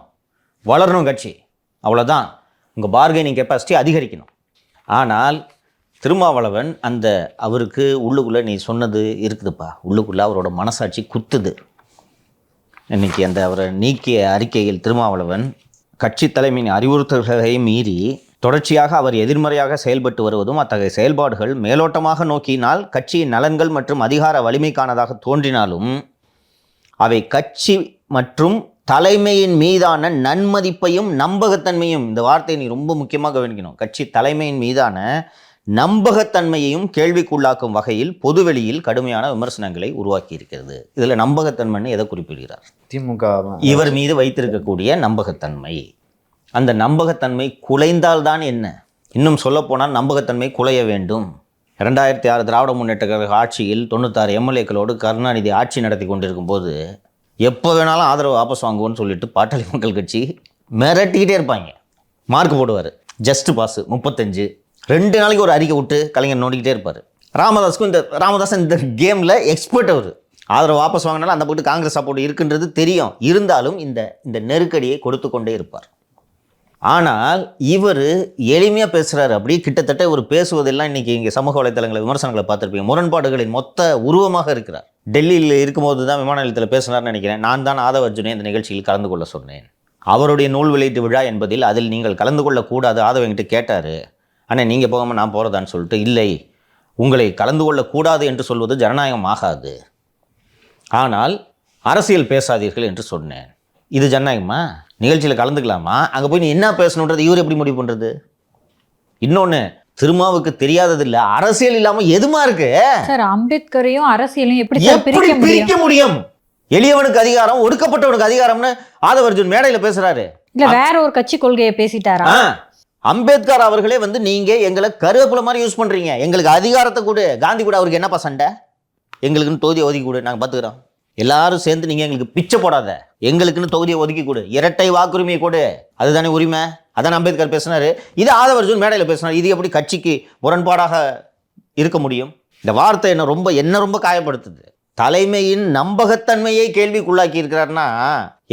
வளரணும் கட்சி, அவ்வளோதான். உங்கள் பார்கெனிங் கெப்பாசிட்டி அதிகரிக்கணும். ஆனால் திருமாவளவன் அந்த அவருக்கு உள்ளுக்குள்ளே நீ சொன்னது இருக்குதுப்பா, உள்ளுக்குள்ளே அவரோட மனசாட்சி குத்துது. இன்னைக்கு அந்த அவரை நீக்கிய அறிக்கையில் திருமாவளவன் கட்சி தலைமையின் அறிவுறுத்தல்களை மீறி தொடர்ச்சியாக அவர் எதிர்மறையாக செயல்பட்டு வருவதும், அத்தகைய செயல்பாடுகள் மேலோட்டமாக நோக்கினால் கட்சியின் நலன்கள் மற்றும் அதிகார வலிமைக்கானதாக தோன்றினாலும் அவை கட்சி மற்றும் தலைமையின் மீதான நன்மதிப்பையும் நம்பகத்தன்மையும், இந்த வார்த்தையை நீ ரொம்ப முக்கியமாக கவனிக்கணும், கட்சி தலைமையின் மீதான நம்பகத்தன்மையையும் கேள்விக்குள்ளாக்கும் வகையில் பொதுவெளியில் கடுமையான விமர்சனங்களை உருவாக்கி இருக்கிறது. இதில் நம்பகத்தன்மைன்னு எதை குறிப்பிடுகிறார்? திமுக இவர் மீது வைத்திருக்கக்கூடிய நம்பகத்தன்மை. அந்த நம்பகத்தன்மை குலைந்தால்தான் என்ன? இன்னும் சொல்லப்போனால் நம்பகத்தன்மை குலைய வேண்டும். 2006 திராவிட முன்னேற்ற கழக ஆட்சியில் 96 எம்எல்ஏக்களோடு கருணாநிதி ஆட்சி நடத்தி கொண்டிருக்கும் போது எப்போ வேணாலும் ஆதரவு வாபஸ் வாங்குவோன்னு சொல்லிட்டு பாட்டாளி மக்கள் கட்சி மிரட்டிக்கிட்டே இருப்பாங்க. மார்க் போடுவார், ஜஸ்ட் பாஸ் 35, 2 நாளைக்கு ஒரு அறிக்கை விட்டு கலைஞர் நோண்டிக்கிட்டே இருப்பார். ராமதாசன் இந்த கேமில் எக்ஸ்பர்ட். அவர் ஆதரவு வாபஸ் வாங்கினாலும் அந்த போட்டு காங்கிரஸ் சப்போர்ட் இருக்குன்றது தெரியும். இருந்தாலும் இந்த நெருக்கடியை கொடுத்து கொண்டே இருப்பார். ஆனால் இவர் எளிமையாக பேசுகிறாரு. அப்படியே கிட்டத்தட்ட ஒரு பேசுவதெல்லாம் இன்றைக்கி இங்கே சமூக வலைத்தளங்களை விமர்சனங்களை பார்த்துருப்பீங்க. முரண்பாடுகளின் மொத்த உருவமாக இருக்கிறார். டெல்லியில் இருக்கும்போது தான் விமான நிலையத்தில் பேசுனார்னு நினைக்கிறேன். நான் தான் ஆதவ அர்ஜுனை இந்த நிகழ்ச்சியில் கலந்து கொள்ள சொன்னேன். அவருடைய நூல் வெளியீட்டு விழா என்பதில் அதில் நீங்கள் கலந்து கொள்ளக்கூடாது. ஆதவ என்கிட்ட கேட்டார், அண்ணே நீங்கள் போகாமல் நான் போகிறதான்னு சொல்லிட்டு, இல்லை, உங்களை கலந்து கொள்ளக்கூடாது என்று சொல்வது ஜனநாயகம் ஆகாது, ஆனால் அரசியல் பேசாதீர்கள் என்று சொன்னேன். இது ஜனநாயகமா? நிகழ்ச்சியில் கலந்துக்கலாமா? அங்கே போய் நீ என்ன பேசணுன்றது இவர் எப்படி முடிவு பண்ணுறது? இன்னொன்று, திருமாவுக்கு தெரியாதது இல்லை, அரசியல் இல்லாமல் எதுமா இருக்கு சார்? அம்பேத்கரையும் அரசியலையும் எப்படி பிரிக்க முடியும்? எளியவனுக்கு அதிகாரம், ஒடுக்கப்பட்டவனுக்கு அதிகாரம்னு ஆதவ அர்ஜுன் மேடையில் பேசுறாரு. இல்ல வேற ஒரு கட்சி கொள்கையை பேசிட்டாரா? அம்பேத்கர் அவர்களே நீங்க எங்களை கருவேப்பிலை மாதிரி யூஸ் பண்றீங்க, எங்களுக்கு அதிகாரத்தை கொடு. காந்தி கூட அவருக்கு என்னப்பா சண்டை? எங்களுக்குன்னு தொகுதியை ஒதுக்கி கொடு, நாங்கள் பார்த்துக்கிறோம். எல்லாரும் சேர்ந்து நீங்கள் எங்களுக்கு பிச்சை போடாத, எங்களுக்குன்னு தொகுதியை ஒதுக்கி கொடு, இரட்டை வாக்குரிமையை கொடு, அதுதானே உரிமை. அதான் அம்பேத்கர் பேசினாரு. இது ஆதவ அர்ஜுன் மேடையில் பேசினார். இது எப்படி கட்சிக்கு முரண்பாடாக இருக்க முடியும்? இந்த வார்த்தை என்ன ரொம்ப காயப்படுத்துது. தலைமையின் நம்பகத்தன்மையை கேள்விக்குள்ளாக்கி இருக்கிறார்னா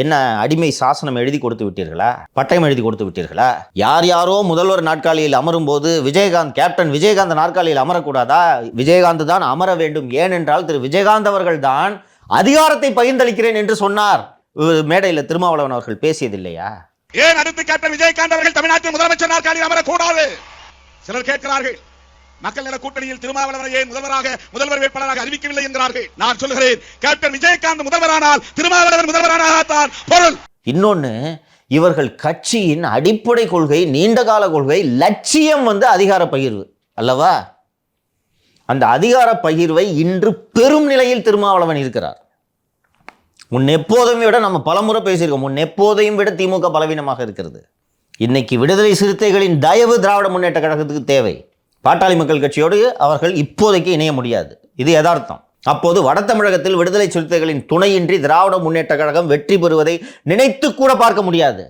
என்ன? அடிமை சாசனம் எழுதி கொடுத்து விட்டீர்களா? பட்டயம் எழுதி கொடுத்து விட்டீர்களா? யாரோ முதல்வர் நாற்காலியில் அமரும் போது கேப்டன் விஜயகாந்த் நாற்காலியில் அமரக்கூடாதா? விஜயகாந்த் தான் அமர வேண்டும். ஏனென்றால் திரு விஜயகாந்த் அவர்கள் தான் அதிகாரத்தை பகிர்ந்தளிக்கிறேன் என்று சொன்னார். மேடையில் திருமாவளவன் அவர்கள் பேசியதில்லையா? ஏன் அடுத்து கேப்டன் விஜயகாந்த் அவர்கள் தமிழ்நாட்டில் முதலமைச்சர் நாற்காலியில் அமரக்கூடாது? சிலர் கேட்கிறார்கள், மக்கள் நல கூட்டணியில் திருமாவளவனை ஏன் முதல்வர் வேட்பாளராக அறிவிக்கவில்லை என்கிறார்கள். நான் சொல்கிறேன், கேப்டன் விஜயகாந்த் முதல்வரானால் திருமாவளவன் முதல்வராகத்தான் பொருள். இன்னொன்னு, இவர்கள் கட்சியின் அடிப்படை கொள்கை, நீண்டகால கொள்கை, லட்சியம் அதிகார பகிர்வு அல்லவா? அந்த அதிகார பகிர்வை இன்று பெரும் நிலையில் திருமாவளவன் இருக்கிறார். முன்னெப்போதையும் விட, நம்ம பலமுறை பேசியிருக்கோம், முன்னெப்போதையும் விட திமுக பலவீனமாக இருக்கிறது. இன்னைக்கு விடுதலை சிறுத்தைகளின் தயவு திராவிட முன்னேற்ற கழகத்துக்கு தேவை. பாட்டாளி மக்கள் கட்சியோடு அவர்கள் இப்போதைக்கு இணைய முடியாது, இது யதார்த்தம். அப்போது வட தமிழகத்தில் விடுதலை சிறுத்தைகளின் துணையின்றி திராவிட முன்னேற்ற கழகம் வெற்றி பெறுவதை நினைத்து கூட பார்க்க முடியாது.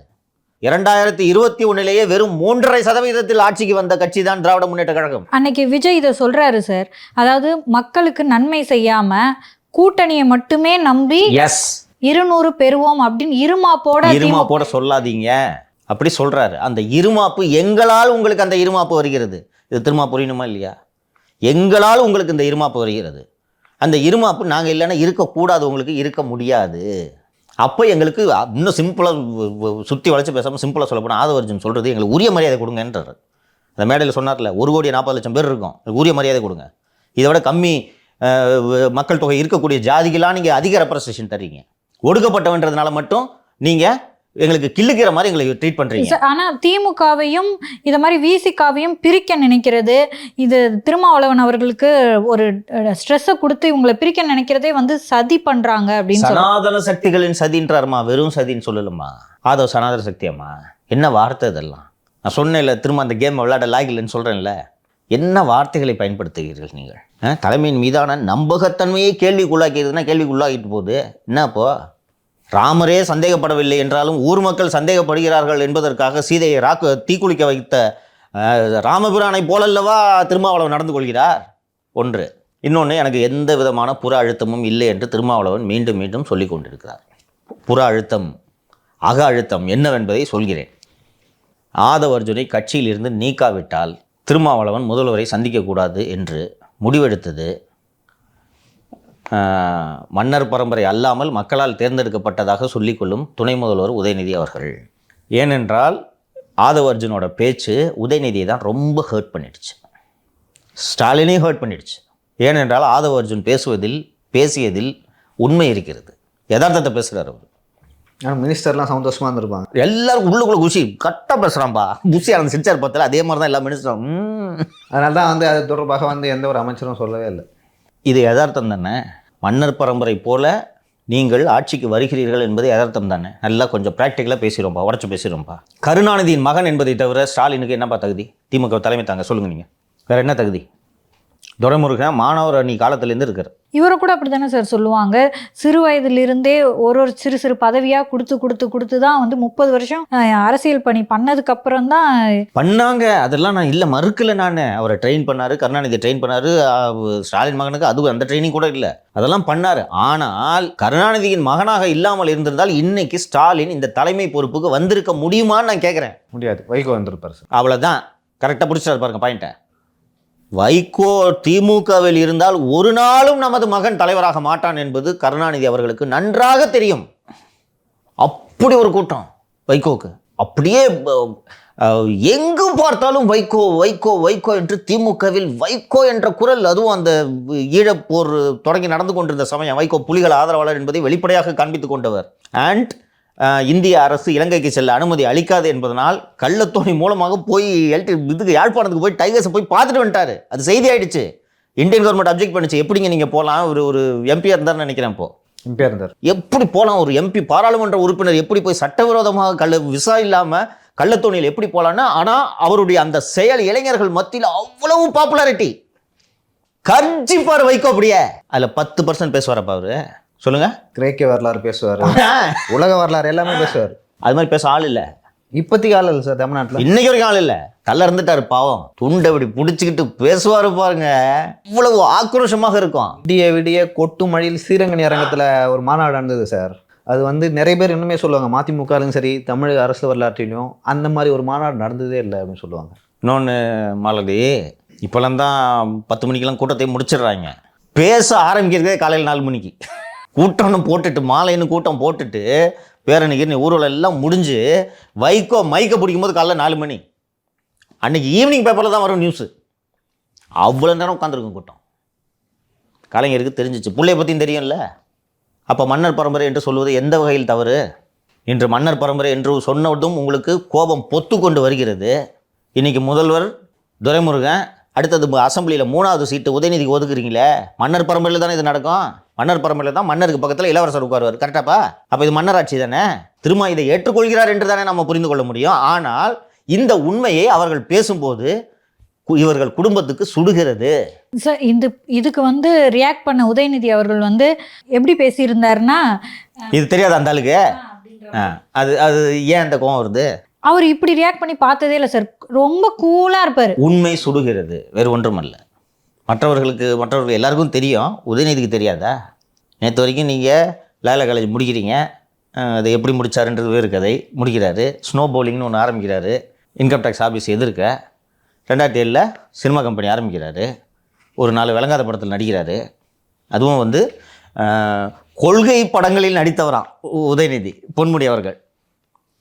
2021 வெறும் 3.5% ஆட்சிக்கு வந்த கட்சி தான் திராவிட முன்னேற்ற கழகம். அன்னைக்கு விஜய் இதை சொல்றாரு சார். அதாவது மக்களுக்கு நன்மை செய்யாம கூட்டணியை மட்டுமே நம்பி 200 பெறுவோம் அப்படின்னு இருமாப்போட சொல்லாதீங்க, அப்படி சொல்றாரு. அந்த இருமாப்பு, எங்களால் உங்களுக்கு அந்த இருமாப்பு வருகிறது. இது திரும்ப புரியணுமா இல்லையா? எங்களால் உங்களுக்கு இந்த இருமாப்பு வருகிறது. அந்த இருமாப்பு நாங்கள் இல்லைன்னா இருக்கக்கூடாது, உங்களுக்கு இருக்க முடியாது. அப்போ எங்களுக்கு இன்னும் சிம்பிளாக சுற்றி வளைச்சு பேசாமல் சிம்பிளாக சொல்ல போனால் ஆதவ அர்ஜுன் சொல்கிறது, எங்களுக்கு உரிய மரியாதை கொடுங்கன்றார். அந்த மேடையில் சொன்னார்ல, 1,40,00,000 பேர் இருக்கும், உரிய மரியாதை கொடுங்க. இதை விட கம்மி மக்கள் தொகை இருக்கக்கூடிய ஜாதிகளாக நீங்கள் அதிக ரெப்ரசன்டேஷன் தர்றீங்க. ஒடுக்கப்பட்டவன்றதுனால மட்டும் நீங்கள் எங்களுக்கு கிள்ளுக்கிற மாதிரி எங்களை ட்ரீட் பண்ணுறீங்க. ஆனால் திமுகவையும் இதை மாதிரி விசிகாவையும் பிரிக்க நினைக்கிறது, இது திருமாவளவன் அவர்களுக்கு ஒரு ஸ்ட்ரெஸ்ஸை கொடுத்து இவங்களை பிரிக்க நினைக்கிறதே சதி பண்ணுறாங்க அப்படின்னு. சனாதன சக்திகளின் சதின்றாருமா, வெறும் சதின்னு சொல்லலுமா? ஆதவ சனாதன சக்தியாம்மா? என்ன வார்த்தை இதெல்லாம்? நான் சொன்னேன்ல, திரும்ப அந்த கேம் விளையாட லாக் இல்லைன்னு சொல்கிறேன்ல. என்ன வார்த்தைகளை பயன்படுத்துகிறீர்கள் நீங்கள்? தலைமையின் மீதான நம்பகத்தன்மையை கேள்விக்குள்ளாக்கிறதுனா கேள்விக்குள்ளாகிட்டு போகுது. என்ன இப்போ ராமரே சந்தேகப்படவில்லை என்றாலும் ஊர் மக்கள் சந்தேகப்படுகிறார்கள் என்பதற்காக சீதையை தீக்குளிக்க வைத்த ராமபிரானை போலல்லவா திருமாவளவன் நடந்து கொள்கிறார். ஒன்று. இன்னொன்று, எனக்கு எந்த விதமான புற அழுத்தமும் இல்லை என்று திருமாவளவன் மீண்டும் மீண்டும் சொல்லிக் கொண்டிருக்கிறார். புற அழுத்தம், அக அழுத்தம் என்னவென்பதை சொல்கிறேன். ஆதவ அர்ஜுனை கட்சியிலிருந்து நீக்காவிட்டால் திருமாவளவன் முதல்வரை சந்திக்கக்கூடாது என்று முடிவெடுத்தது மன்னர் பரம்பரை அல்லாமல் மக்களால் தேர்ந்தெடுக்கப்பட்டதாக சொல்லிக்கொள்ளும் துணை முதல்வர் உதயநிதி அவர்கள். ஏனென்றால் ஆதவ அர்ஜுனோட பேச்சு உதயநிதியை தான் ரொம்ப ஹர்ட் பண்ணிடுச்சு, ஸ்டாலினையும் ஹர்ட் பண்ணிடுச்சு. ஏனென்றால் ஆதவ அர்ஜுன் பேசியதில் உண்மை இருக்கிறது, யதார்த்தத்தை பேசுகிறார் அவர். ஆனால் மினிஸ்டர்லாம் சந்தோஷமாக இருந்திருப்பாங்க. எல்லாரும் உள்ளுக்குள்ளே குஷி, கரெக்டாக பேசுகிறான்பா, குஷி அந்த சிரிச்சார் பார்த்தால அதே மாதிரி தான் எல்லா மினிஸ்டரும். அதனால தான் வந்து அது தொடர்பாக வந்து எந்த ஒரு அமைச்சரும் சொல்லவே இல்லை. இது யதார்த்தம் தானே. மன்னர் பரம்பரை போல நீங்கள் ஆட்சிக்கு வருகிறீர்கள் என்பது யதார்த்தம் தானே. நல்லா கொஞ்சம் ப்ராக்டிக்கலாக பேசுகிறோம்ப்பா, உடச்சி பேசுகிறோம்ப்பா. கருணாநிதியின் மகன் என்பதை தவிர ஸ்டாலினுக்கு என்னப்பா தகுதி? திமுக தலைமை தாங்க, சொல்லுங்கள் நீங்கள், வேறு என்ன தகுதி? துரைமுருகன் மாணவர் அணி காலத்திலேருந்து இருக்கார். இவரை கூட அப்படி தானே சார் சொல்லுவாங்க. சிறு வயதிலிருந்தே ஒரு சிறு பதவியாக கொடுத்து தான் வந்து 30 வருஷம் அரசியல் பணி பண்ணதுக்கு அப்புறம் தான் பண்ணாங்க. அதெல்லாம் நான் இல்லை மறுக்கலை. நான் அவரை ட்ரெயின் பண்ணார், கருணாநிதி ட்ரெயின் பண்ணார். ஸ்டாலின் மகனுக்கு அது அந்த ட்ரைனிங் கூட இல்லை, அதெல்லாம் பண்ணார். ஆனால் கருணாநிதியின் மகனாக இல்லாமல் இருந்திருந்தால் இன்னைக்கு ஸ்டாலின் இந்த தலைமை பொறுப்புக்கு வந்திருக்க முடியுமான்னு நான் கேட்குறேன். முடியாது, வைகோ வந்திருப்பார் சார். அவ்வளோதான், கரெக்டாக பிடிச்சிட்டாரு பாருங்க பாயிண்ட்டை. வைகோ திமுகவில் இருந்தால் ஒரு நாளும் நமது மகன் தலைவராக மாட்டான் என்பது கருணாநிதி அவர்களுக்கு நன்றாக தெரியும். அப்படி ஒரு கூட்டம் வைகோக்கு. அப்படியே எங்கும் பார்த்தாலும் வைகோ வைகோ வைகோ என்று திமுகவில் வைகோ என்ற குரல். அதுவும் அந்த ஈழப்போர் தொடங்கி நடந்து கொண்டிருந்த சமயம் வைகோ புலிகள் ஆதரவாளர் என்பதை வெளிப்படையாக காண்பித்துக் கொண்டவர். அண்ட் இந்திய அரசு இலங்கைக்கு செல்ல அனுமதி அளிக்காது என்பதனால் கள்ளத்தோணி மூலமாக போய் இதுக்கு யாழ்ப்பாணத்துக்கு போய் டைகர்ஸை போய் பார்த்துட்டு வந்துட்டார். அது செய்தி ஆயிடுச்சு. இந்தியன் கவர்மெண்ட் அப்ஜெக்ட் பண்ணிச்சு. எப்படிங்க நீங்கள் போகலாம்? ஒரு எம்பியாக இருந்தார்னு நினைக்கிறேன். இப்போ எம்பியாக இருந்தார். எப்படி போகலாம்? ஒரு எம்பி பாராளுமன்ற உறுப்பினர் எப்படி போய் சட்டவிரோதமாக விசா இல்லாமல் கள்ளத்தோணியில் எப்படி போகலான்னா? ஆனால் அவருடைய அந்த செயல் இளைஞர்கள் மத்தியில் அவ்வளவு பாப்புலாரிட்டி. கர்ஜிப்பார் வைகோ. அப்படியே அதில் 10% பேசுவாரப்பா அவரு. சொல்லுங்க. கிரேக்க வரலாறு பேசுவார், உலக வரலாறு எல்லாமே பேசுவார். அது மாதிரி பேச ஆள் இல்லை இப்போதைக்கு. ஆள் இல்லை சார் தமிழ்நாட்டில், இன்னைக்கு வரைக்கும் ஆள் இல்லை. கல்ல இருந்துட்டாரு பாவம். துண்டை இப்படி பிடிச்சிக்கிட்டு பேசுவாரு பாருங்க, இவ்வளவு ஆக்ரோஷமாக இருக்கும். விடிய கொட்டு மழையில் ஸ்ரீரங்கனி அரங்கத்தில் ஒரு மாநாடு நடந்தது சார். அது வந்து நிறைய பேர் இன்னுமே சொல்லுவாங்க, மதிமுகலையும் சரி தமிழக அரசு வரலாற்றிலையும் அந்த மாதிரி ஒரு மாநாடு நடந்ததே இல்லை அப்படின்னு சொல்லுவாங்க. இன்னொன்று மாலதி, இப்போலாம் தான் 10 மணிக்கெல்லாம் கூட்டத்தை முடிச்சிடுறாங்க. பேச ஆரம்பிக்கிறதே காலையில் 4 மணிக்கு. கூட்டம்னு போட்டுட்டு மாலைன்னு கூட்டம் போட்டுட்டு பேரணிக்கு ஊர்வலம் எல்லாம் முடிஞ்சு வைகோ மைக்கை பிடிக்கும் போது காலைல 4 மணி. அன்றைக்கி ஈவினிங் பேப்பரில் தான் வரும் நியூஸு. அவ்வளோ நேரம் உட்காந்துருக்கும் கூட்டம். கலைஞருக்கு தெரிஞ்சிச்சு, பிள்ளைய பற்றியும் தெரியும்ல. அப்போ மன்னர் பரம்பரை என்று சொல்வது எந்த வகையில் தவறு? இன்று மன்னர் பரம்பரை என்று சொன்னதும் உங்களுக்கு கோபம் பொத்து கொண்டு வருகிறது. இன்றைக்கி முதல்வர் துரைமுருகன், அடுத்தது அசம்பிளியில் 3வது சீட்டு உதயநிதிக்கு ஒதுக்குறீங்களே. மன்னர் பரம்பரையில் தானே இது நடக்கும். மன்னர் பரம்பரையில் தான் மன்னருக்கு பக்கத்தில் இளவரசர் உட்காருவார். கரெக்டாப்பா? அப்போ இது மன்னராட்சி தானே. திரும்ப இதை ஏற்றுக்கொள்கிறார் என்று தானே நம்ம புரிந்து கொள்ள முடியும். ஆனால் இந்த உண்மையை அவர்கள் பேசும்போது இவர்கள் குடும்பத்துக்கு சுடுகிறது. சார் இதுக்கு வந்து ரியாக்ட் பண்ண உதயநிதி அவர்கள் வந்து எப்படி பேசியிருந்தாருன்னா, இது தெரியாது அந்த ஆளுக்கு. அது ஏன் அந்த கோவம் வருது? அவர் இப்படி ரியாக்ட் பண்ணி பார்த்ததே இல்லை சார். ரொம்ப கூலாக இருப்பார். உண்மை சுடுகிறது, வேறு ஒன்றும் அல்ல. மற்றவர்கள் எல்லாருக்கும் தெரியும், உதயநிதிக்கு தெரியாதா? நேற்று வரைக்கும் நீங்கள் லாயலா காலேஜ் முடிக்கிறீங்க, அதை எப்படி முடித்தாருன்றது வேறு கதை. முடிக்கிறாரு, ஸ்னோ பவுலிங்னு ஒன்று ஆரம்பிக்கிறாரு, இன்கம் டேக்ஸ் ஆஃபீஸ் எதிர்க்க. 2007 சினிமா கம்பெனி ஆரம்பிக்கிறாரு, ஒரு 4 விளங்காத படத்தில் நடிக்கிறாரு. அதுவும் வந்து கொள்கை படங்களில் நடித்தவராம் உதயநிதி பொன்முடி அவர்கள்.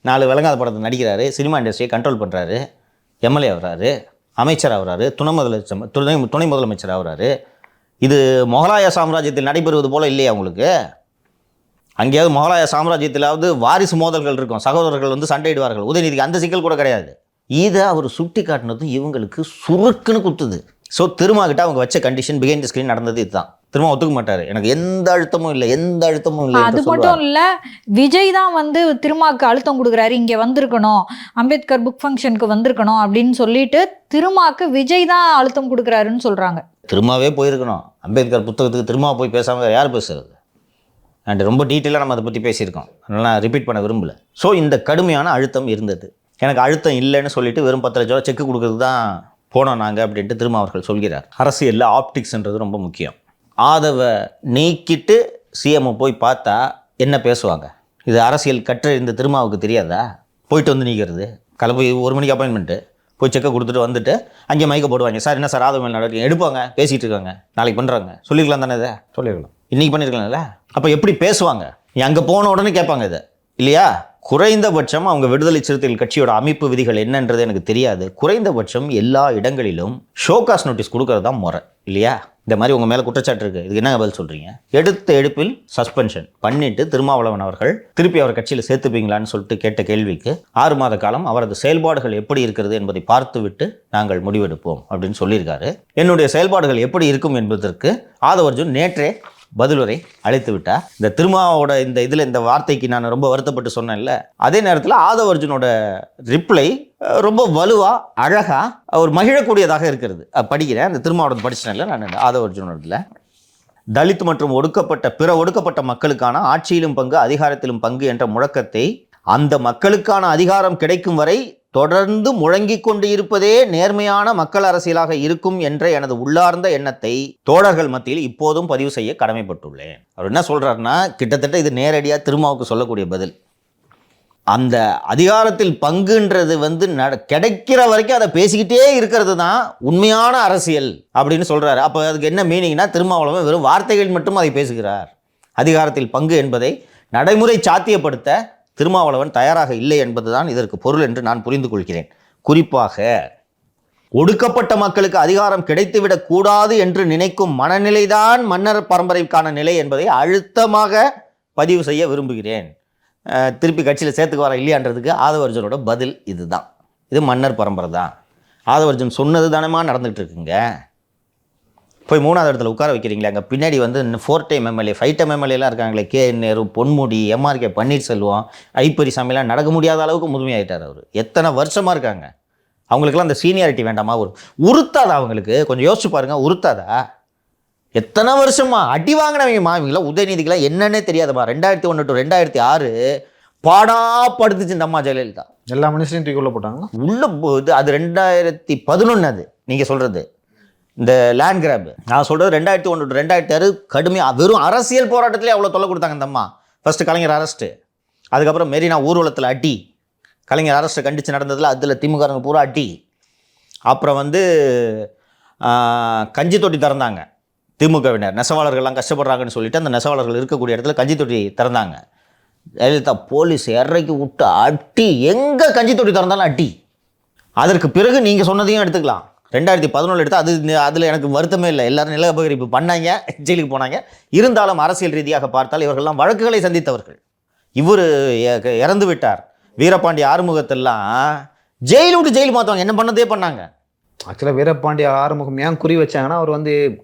4 விளங்காத படத்தில் நடிக்கிறாரு, சினிமா இண்டஸ்ட்ரியை கண்ட்ரோல் பண்ணுறாரு, எம்எல்ஏ ஆகிறாரு, அமைச்சர் ஆகிறாரு, துணை முதலமைச்சர் ஆகிறாரு. இது முகலாய சாம்ராஜ்யத்தில் நடைபெறுவது போல் இல்லையா உங்களுக்கு? அங்கேயாவது முகலாய சாம்ராஜ்யத்திலாவது வாரிசு மோதல்கள் இருக்கும், சகோதரர்கள் வந்து சண்டையிடுவார்கள். உதயநிதிக்கு அந்த சிக்கல் கூட கிடையாது. இதை அவர் சுட்டி காட்டினது இவங்களுக்கு சுருக்குன்னு குத்துது. ஸோ திருமாகிட்ட அவங்க வச்ச கண்டிஷன் பிஹைண்ட் தி ஸ்க்ரீன் நடந்தது இதுதான். திரும்ப ஒத்துக்க மாட்டாரு, எனக்கு எந்த அழுத்தமும் இல்லை, எந்த அழுத்தமும் இல்லை. அது மட்டும் இல்ல, விஜய் தான் வந்து திருமாக்கு அழுத்தம் கொடுக்குறாரு, இங்க வந்திருக்கணும், அம்பேத்கர் புக் ஃபங்க்ஷனுக்கு வந்திருக்கணும் அப்படின்னு சொல்லிட்டு திருமாக்கு விஜய் தான் அழுத்தம் கொடுக்குறாருன்னு சொல்றாங்க. திருமாவே போயிருக்கணும், அம்பேத்கர் புத்தகத்துக்கு திரும்ப போய் பேசாமல் யார் பேசுறது? அண்ட் ரொம்ப டீட்டெயிலாக நம்ம அதை பற்றி பேசியிருக்கோம், அதனால் நான் ரிப்பீட் பண்ண விரும்பல. ஸோ இந்த கடுமையான அழுத்தம் இருந்தது. எனக்கு அழுத்தம் இல்லைன்னு சொல்லிட்டு வெறும் 10 லட்ச ரூபா செக்கு கொடுக்கறது தான் போனோம் நாங்கள் அப்படின்ட்டு திரும்ப அவர்கள் சொல்கிறார். அரசியலில் ஆப்டிக்ஸ்ன்றது ரொம்ப முக்கியம். ஆதவை நீக்கிட்டு சிஎம்ஐ போய் பார்த்தா என்ன பேசுவாங்க? இது அரசியல் கற்ற இந்த திருமாவுக்கு தெரியாதா? போயிட்டு வந்து நீக்கிறது, போய் 1 மணிக்கு அப்பாயின்மெண்ட்டு, போய் செக்கை கொடுத்துட்டு வந்துட்டு அங்கே மைக்க போடுவாங்க. சார் என்ன சார் ஆதவ மேல் நடவடிக்கை எடுப்பாங்க, பேசிகிட்டு இருக்காங்க, நாளைக்கு பண்ணுறாங்க, சொல்லிக்கலாம் தானே? இதை சொல்லிருக்கலாம், இன்றைக்கி பண்ணியிருக்கலாம்ல. அப்போ எப்படி பேசுவாங்க? நீ அங்கே போன உடனே கேட்பாங்க இதை இல்லையா? குறைந்தபட்சம் அவங்க விடுதலை சிறுத்தைகள் கட்சியோட அமைப்பு விதிகள் என்னன்றது எனக்கு தெரியாது. குறைந்தபட்சம் எல்லா இடங்களிலும் ஷோகாஸ் நோட்டீஸ் கொடுக்கறது தான் முறை இல்லையா? இந்த மாதிரி உங்கள் மேலே குற்றச்சாட்டு இருக்குது, இதுக்கு என்ன பதில் சொல்கிறீங்க? எடுத்த எடுப்பில் சஸ்பென்ஷன் பண்ணிவிட்டு திருமாவளவன் அவர்கள் திருப்பி அவர் கட்சியில் சேர்த்துப்பீங்களான்னு சொல்லிட்டு கேட்ட கேள்விக்கு 6 மாத காலம் அவரது செயல்பாடுகள் எப்படி இருக்கிறது என்பதை பார்த்துவிட்டு நாங்கள் முடிவெடுப்போம் அப்படின்னு சொல்லியிருக்காரு. என்னுடைய செயல்பாடுகள் எப்படி இருக்கும் என்பதற்கு ஆதவ அர்ஜுன் நேற்றே பதிலுரை அளித்து விட்டார். இந்த திருமாவோட இந்த இதில் இந்த வார்த்தைக்கு நான் ரொம்ப வருத்தப்பட்டு சொன்னேன்ல, அதே நேரத்தில் ஆதவ அர்ஜுனோட ரிப்ளை ரொம்ப வலுவா அழகா அவர் மகிழக்கூடியதாக இருக்கிறது. படிக்கிறேன், அந்த திருமாவோட படிச்சிட்டேன்ல நான் ஆதவ அர்ஜுனோடதுல. தலித் மற்றும் பிற ஒடுக்கப்பட்ட மக்களுக்கான ஆட்சியிலும் பங்கு அதிகாரத்திலும் பங்கு என்ற முழக்கத்தை அந்த மக்களுக்கான அதிகாரம் கிடைக்கும் வரை தொடர்ந்து முழங்கிக் கொண்டு இருப்பதே நேர்மையான மக்கள் அரசியலாக இருக்கும் என்ற எனது உள்ளார்ந்த எண்ணத்தை தோழர்கள் மத்தியில் இப்போதும் பதிவு செய்ய கடமைப்பட்டுள்ளேன். அவர் என்ன சொல்றாருன்னா, கிட்டத்தட்ட இது நேரடியாக திருமாவுக்கு சொல்லக்கூடிய பதில். அந்த அதிகாரத்தில் பங்குன்றது கிடைக்கிற வரைக்கும் அதை பேசிக்கிட்டே இருக்கிறது தான் உண்மையான அரசியல் அப்படின்னு சொல்றாரு. அப்போ அதுக்கு என்ன மீனிங்னா, திருமாவளவன் வெறும் வார்த்தைகள் மட்டும் அதை பேசுகிறார். அதிகாரத்தில் பங்கு என்பதை நடைமுறை சாத்தியப்படுத்த திருமாவளவன் தயாராக இல்லை என்பதுதான் இதற்கு பொருள் என்று நான் புரிந்து கொள்கிறேன். குறிப்பாக ஒடுக்கப்பட்ட மக்களுக்கு அதிகாரம் கிடைத்துவிடக் கூடாது என்று நினைக்கும் மனநிலைதான் மன்னர் பரம்பரைக்கான நிலை என்பதை அழுத்தமாக பதிவு செய்ய விரும்புகிறேன். திருப்பி கட்சியில் சேர்த்துக்கு வர இல்லையான்றதுக்கு ஆதவ அர்ஜுனோட பதில் இதுதான். இது மன்னர் பரம்பரை தான், ஆதவ அர்ஜுன் சொன்னது தானமா நடந்துகிட்டு இருக்குங்க. போய் 3வது இடத்துல உட்கார வைக்கிறீங்களே, அங்கே பின்னாடி 4 டைம் எம்எல்ஏ 5 டைம் எம்எல்ஏலாம் இருக்காங்களே, KN நேரு, பொன்முடி, MRK பன்னீர்செல்வம், ஐப்பரி சாமிலாம் நடக்க முடியாத அளவுக்கு முதுமையாயிட்டார் அவர். எத்தனை வருஷமாக இருக்காங்க, அவங்களுக்குலாம் அந்த சீனியாரிட்டி வேண்டாமா? உறுத்தாதா? அவங்களுக்கு கொஞ்சம் யோசிச்சு பாருங்க, உறுத்தாதா? எத்தனை வருஷமா அடி வாங்கினவங்க இவங்களாம் உதயநிதிக்கெல்லாம் என்னன்னே தெரியாதம்மா. 2001 to 2006 பாடாப்படுத்துச்சு இந்த அம்மா ஜெயலலிதா. எல்லா மினிஸ்டரையும் தூக்கி உள்ள போட்டாங்க. உள்ள போகுது அது 2011. அது நீங்கள் சொல்கிறது இந்த லேண்ட் கிராப். நான் சொல்கிறது 2001 to 2006 கடுமையாக வெறும் அரசியல் போராட்டத்திலே அவ்வளோ தொல்லை கொடுத்தாங்க இந்த அம்மா. ஃபஸ்ட்டு கலைஞர் அரெஸ்ட்டு, அதுக்கப்புறம் மெரினா ஊர்வலத்தில் அடி, கலைஞர் அரெஸ்ட்டை கண்டித்து நடந்ததில் அதில் திமுகங்க பூரா அடி. அப்புறம் கஞ்சி தொட்டி திறந்தாங்க திமுகவினர், நெசவாளர்கள்லாம் கஷ்டப்படுறாங்கன்னு சொல்லிட்டு அந்த நெசவாளர்கள் இருக்கக்கூடிய இடத்துல கஞ்சி தொட்டி திறந்தாங்க. ஜெயலலிதா போலீஸ் இறக்கி விட்டு அடி, எங்கே கஞ்சி தொட்டி திறந்தாலும் அடி. அதற்கு பிறகு நீங்கள் சொன்னதையும் எடுத்துக்கலாம், 2011 எடுத்து அதில் எனக்கு வருத்தமே இல்லை. எல்லாரும் நில அபகரிப்பு பண்ணாங்க, ஜெயிலுக்கு போனாங்க. இருந்தாலும் அரசியல் ரீதியாக பார்த்தால் இவர்கள்லாம் வழக்குகளை சந்தித்தவர்கள். இவர் இறந்து விட்டார். வீரபாண்டி ஆறுமுகத்தெல்லாம் ஜெயில் விட்டு ஜெயில் மாற்றுவாங்க, என்ன பண்ணதே பண்ணாங்க. ஆக்சுவலாக வீரபாண்டி ஆறுமுகம் ஏன் குறி வச்சாங்கன்னா, அவர்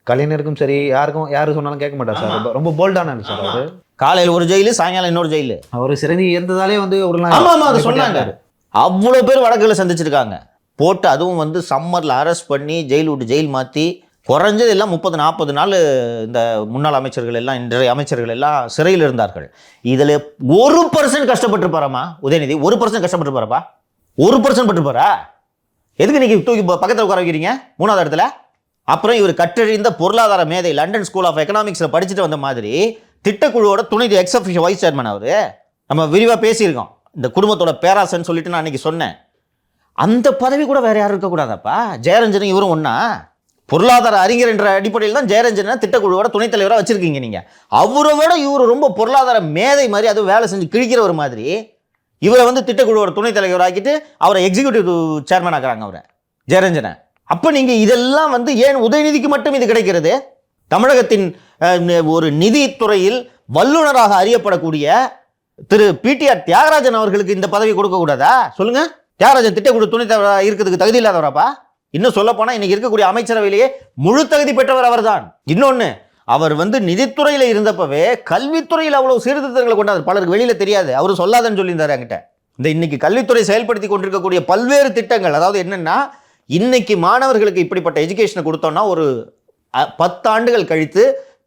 கலைஞருக்கும் சரி யாரும் சொன்னாலும் கேட்க மாட்டார் சார். ரொம்ப போல்டான சார் அவர். காலையில் ஒரு ஜெயிலு, சாயங்காலம் இன்னொரு ஜெயிலு. அவர் சிறந்தி இருந்ததாலே ஆமாம் அதை சொன்னாங்க. அவ்வளோ பேர் வழக்குகளை சந்திச்சிருக்காங்க போட்டு. அதுவும் சம்மரில் அரெஸ்ட் பண்ணி ஜெயில் விட்டு ஜெயில் மாற்றி குறைஞ்சது எல்லாம் 30-40 நாள் இந்த முன்னாள் அமைச்சர்கள் எல்லாம், இன்றைய அமைச்சர்கள் எல்லாம் சிறையில் இருந்தார்கள். இதில் 1% கஷ்டப்பட்டுருப்பாராமா உதயநிதி? 1% கஷ்டப்பட்டுருப்பாரப்பா? 1% பட்டுருப்பாரா? எதுக்கு நீங்கள் தூக்கி பக்கத்தில் உட்கார வைக்கிறீங்க 3வது இடத்துல? அப்புறம் இவர் கற்றறிந்த பொருளாதார மேதை, லண்டன் ஸ்கூல் ஆஃப் எக்கனாமிக்ஸில் படிச்சுட்டு வந்த மாதிரி திட்டக்குழுவோட துணை எக்ஸ் அஃபிஷியல் வைஸ் சேர்மன் அவர். நம்ம விரிவாக பேசியிருக்கோம். இந்த குடும்பத்தோட பேராசன்னு சொல்லிட்டு நான் அன்றைக்கி சொன்னேன். அந்த பதவி கூட வேறு யாரும் இருக்கக்கூடாதாப்பா? ஜெயரஞ்சனும் இவரும் ஒன்றா? பொருளாதார அறிஞர் என்ற அடிப்படையில் தான் ஜெயரஞ்சனை திட்டக்குழுவோட துணைத் தலைவராக வச்சுருக்கீங்க நீங்கள். அவரை விட இவர் ரொம்ப பொருளாதார மேதை மாதிரி, அதுவும் வேலை செஞ்சு கிழிக்கிறவர் மாதிரி இவரை திட்டக்குழுவோட துணைத் தலைவர் ஆக்கிட்டு அவரை எக்ஸிக்யூட்டிவ் சேர்மன் ஆக்குறாங்க அவரை, ஜெயரஞ்சனை. அப்போ நீங்கள் இதெல்லாம் ஏன் உதயநிதிக்கு மட்டும் இது கிடைக்கிறது? தமிழகத்தின் ஒரு நிதித்துறையில் வல்லுநராக அறியப்படக்கூடிய திரு PTR தியாகராஜன் அவர்களுக்கு இந்த பதவி கொடுக்கக்கூடாதா? சொல்லுங்க. தியாகராஜன் திட்டக்குழு துணைத் தலைவராக இருக்கிறதுக்கு தகுதி இல்லாதவராப்பா? இன்னும் சொல்ல போனா இன்னைக்கு இருக்கக்கூடிய அமைச்சரவையிலேயே முழு தகுதி பெற்றவர் அவர்தான். இன்னொன்னு, அவர் வந்து நிதித்துறையில இருந்தப்பவே கல்வித்துறையில் அவ்வளவு சீர்திருத்தங்களை கொண்டாரு, பலருக்கு வெளியில தெரியாது, அவரு சொல்லாதன்னு சொல்லியிருந்தாரு என்கிட்ட. இந்த இன்னைக்கு கல்வித்துறை செயல்படுத்தி கொண்டிருக்கக்கூடிய பல்வேறு திட்டங்கள், அதாவது என்னன்னா, இன்னைக்கு மாணவர்களுக்கு இப்படிப்பட்ட எஜுகேஷனை கொடுத்தோம்னா ஒரு 10 ஆண்டுகள் கழித்து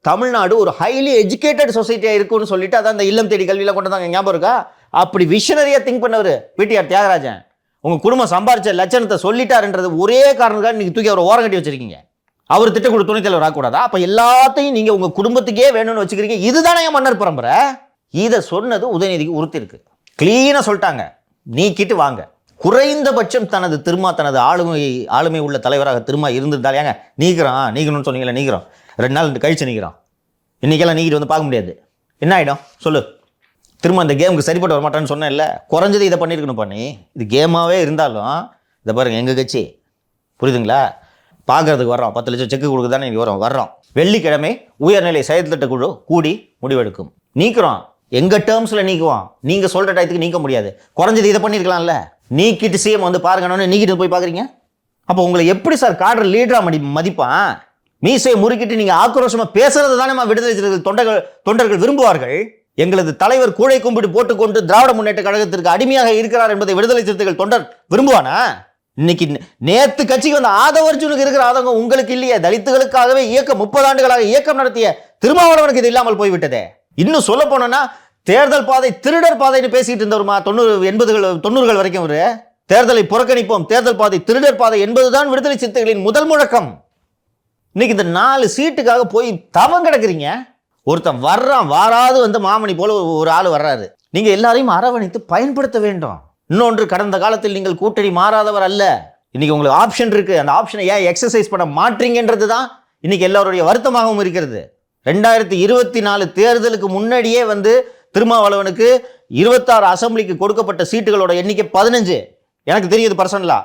தமிழ்நாடு ஒரு ஹைலி எஜுகேட்டட் சொசைட்டியா இருக்கும்னு சொல்லிட்டு அதான் அந்த இல்லம் தேடி கல்வியில கொண்டு வந்தாங்க, ஞாபகம் இருக்கா? அப்படி விஷனரியா திங்க் பண்ணவர் பிடிஆர் தியாகராஜன். உங்க குடும்பம் சம்பாரிச்ச லட்சணத்தை சொல்லிட்டாருன்றது ஒரே காரணத்துக்காக நீங்க தூக்கி அவர் ஓரம் கட்டி வச்சிருக்கீங்க. அவர் திட்டக்குழு துணைத் தலைவர் ஆகக்கூடாதா? அப்ப எல்லாத்தையும் நீங்க உங்க குடும்பத்துக்கே வேணும்னு வச்சுக்கிறீங்க. இதுதானே மன்னர் பரம்பரை. இதை சொன்னது உதயநிதிக்கு உறுத்தி இருக்கு. கிளீனா சொல்லிட்டாங்க, நீக்கிட்டு வாங்க. குறைந்தபட்சம் தனது ஆளுமை உள்ள தலைவராக திரும்ப இருந்திருந்தாலே, ஏங்க நீக்கணும்னு சொன்னீங்களா, நீக்கிறோம் 2 நாள் கழிச்சு நீக்கிறோம், இன்னைக்கெல்லாம் நீக்கிட்டு வந்து பார்க்க முடியாது, என்ன ஆகிடும் சொல்லு? திரும்ப அந்த கேமுக்கு சரிப்பட்டு வரமாட்டான்னு சொன்னேன் இல்லை, குறைஞ்சது இதை பண்ணியிருக்கணும். பண்ணி இது கேமாகவே இருந்தாலும் இதை பாருங்கள், எங்கள் கட்சி புரியுதுங்களா, பார்க்கறதுக்கு வர்றோம், 10 லட்சம் செக்கு கொடுக்க தானே வர்றோம். வெள்ளிக்கிழமை உயர்நிலை செயல்திட்ட குழு கூடி முடிவெடுக்கும், நீக்கிறோம், எங்கள் டேர்ம்ஸில் நீக்குவோம், நீங்கள் சொல்கிற டயத்துக்கு நீக்க முடியாது, குறைஞ்சது இதை பண்ணியிருக்கலாம்ல, நீக்கிட்டு சிஎம் வந்து பாருங்கன்னு நீக்கிட்டு போய் பார்க்குறீங்க. அப்போ உங்களை எப்படி சார் கார்டர் லீடராக மதிப்பான்? மீசையை முறுக்கிட்டு நீங்கள் ஆக்ரோஷமாக பேசுறது தானே விடுதலை தொண்டர்கள் விரும்புவார்கள். எங்களது தலைவர் கூழை கும்பிட்டு போட்டுக்கொண்டு திராவிட முன்னேற்ற கழகத்திற்கு அடிமையாக இருக்கிறார் என்பதை விடுதலை சிறுத்தைகள் தொண்டர் விரும்புவானா? இன்னைக்கு நேத்து கட்சிக்கு வந்த ஆதவர்ஜுனுக்கு இருக்கிற ஆதங்கம் உங்களுக்கு இல்லையே? தலித்துகளுக்காகவே 30 ஆண்டுகளாக இயக்கம் நடத்திய திருமாவளவனுக்கு இது இல்லாமல் போய்விட்டதே. இன்னும் சொல்ல போனோம்னா, தேர்தல் பாதை திருடர் பாதைன்னு பேசிட்டு இருந்தவருமா 90 வரைக்கும் ஒரு தேர்தலை புறக்கணிப்போம், தேர்தல் பாதை திருடர் பாதை என்பதுதான் விடுதலை சிறுத்தைகளின் முதல் முழக்கம். இன்னைக்கு இந்த 4 சீட்டுக்காக போய் தவம் கிடக்குறீங்க. ஒருத்தன் வர்றான், வாராது வந்து மாமணி போல ஒரு ஆள் வர்றாரு, நீங்க எல்லாரையும் அரவணைத்து பயன்படுத்த வேண்டும். இன்னொன்று, கடந்த காலத்தில் நீங்கள் கூட்டணி மாறாதவர் அல்ல, இன்னைக்கு உங்களுக்கு ஆப்ஷன் இருக்கு, அந்த ஆப்ஷனை ஏன் எக்ஸசைஸ் பண்ண மாட்டீங்கன்றது தான் இன்னைக்கு எல்லாருடைய வருத்தமாகவும் இருக்கிறது. 2024 தேர்தலுக்கு முன்னாடியே வந்து திருமாவளவனுக்கு 26 அசம்பிளிக்கு கொடுக்கப்பட்ட சீட்டுகளோட எண்ணிக்கை 15. எனக்கு தெரியுது பர்சனலா.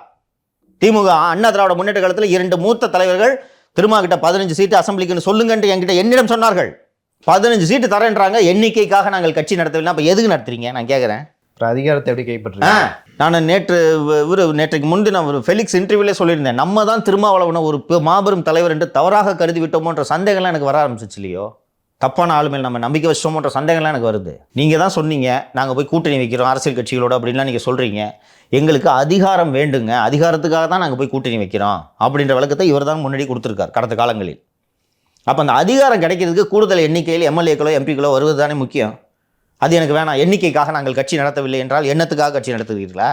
திமுக அண்ணா திராவிட முன்னேற்ற காலத்தில் 2 மூத்த தலைவர்கள் திருமா கிட்ட 15 சீட்டு அசம்பிளிக்குன்னு சொல்லுங்கன்ட்டு என்கிட்ட என்னிடம் சொன்னார்கள். 15 சீட்டு தரேன்றாங்க, எண்ணிக்கைக்காக நாங்கள் கட்சி நடத்தவில்லை. அப்போ எதுக்கு நடத்துறீங்க நான் கேட்குறேன். அதிகாரத்தை எப்படி கைப்பற்ற? நான் நேற்றைக்கு முன்தினம் ஒரு ஃபெலிக்ஸ் இன்டர்வியூலே சொல்லியிருந்தேன், நம்ம தான் திருமாவளவனை ஒரு மாபெரும் தலைவர் என்று தவறாக கருதி விட்டோமோன்ற சந்தேகம்லாம் எனக்கு வர ஆரம்பிச்சிச்சு இல்லையோ? தப்பான ஆளுமையில் நம்ம நம்பிக்கை வச்சோமோன்ற சந்தேகம்லாம் எனக்கு வருது. நீங்கள் தான் சொன்னீங்க நாங்கள் போய் கூட்டணி வைக்கிறோம் அரசியல் கட்சிகளோடு அப்படின்லாம் நீங்கள் சொல்கிறீங்க. எங்களுக்கு அதிகாரம் வேண்டுங்க, அதிகாரத்துக்காக தான் நாங்கள் போய் கூட்டணி வைக்கிறோம் அப்படின்ற விளக்கத்தை இவர் தான் முன்னாடி கொடுத்துருக்கார் கடந்த காலங்களில். அப்போ அந்த அதிகாரம் கிடைக்கிறதுக்கு கூடுதல் எண்ணிக்கையில் எம்எல்ஏக்களோ எம்பிக்களோ வருவது தானே முக்கியம். அது எனக்கு வேணாம், எண்ணிக்கைக்காக நாங்கள் கட்சி நடத்தவில்லை என்றால் எண்ணத்துக்காக கட்சி நடத்துகிறீர்களா?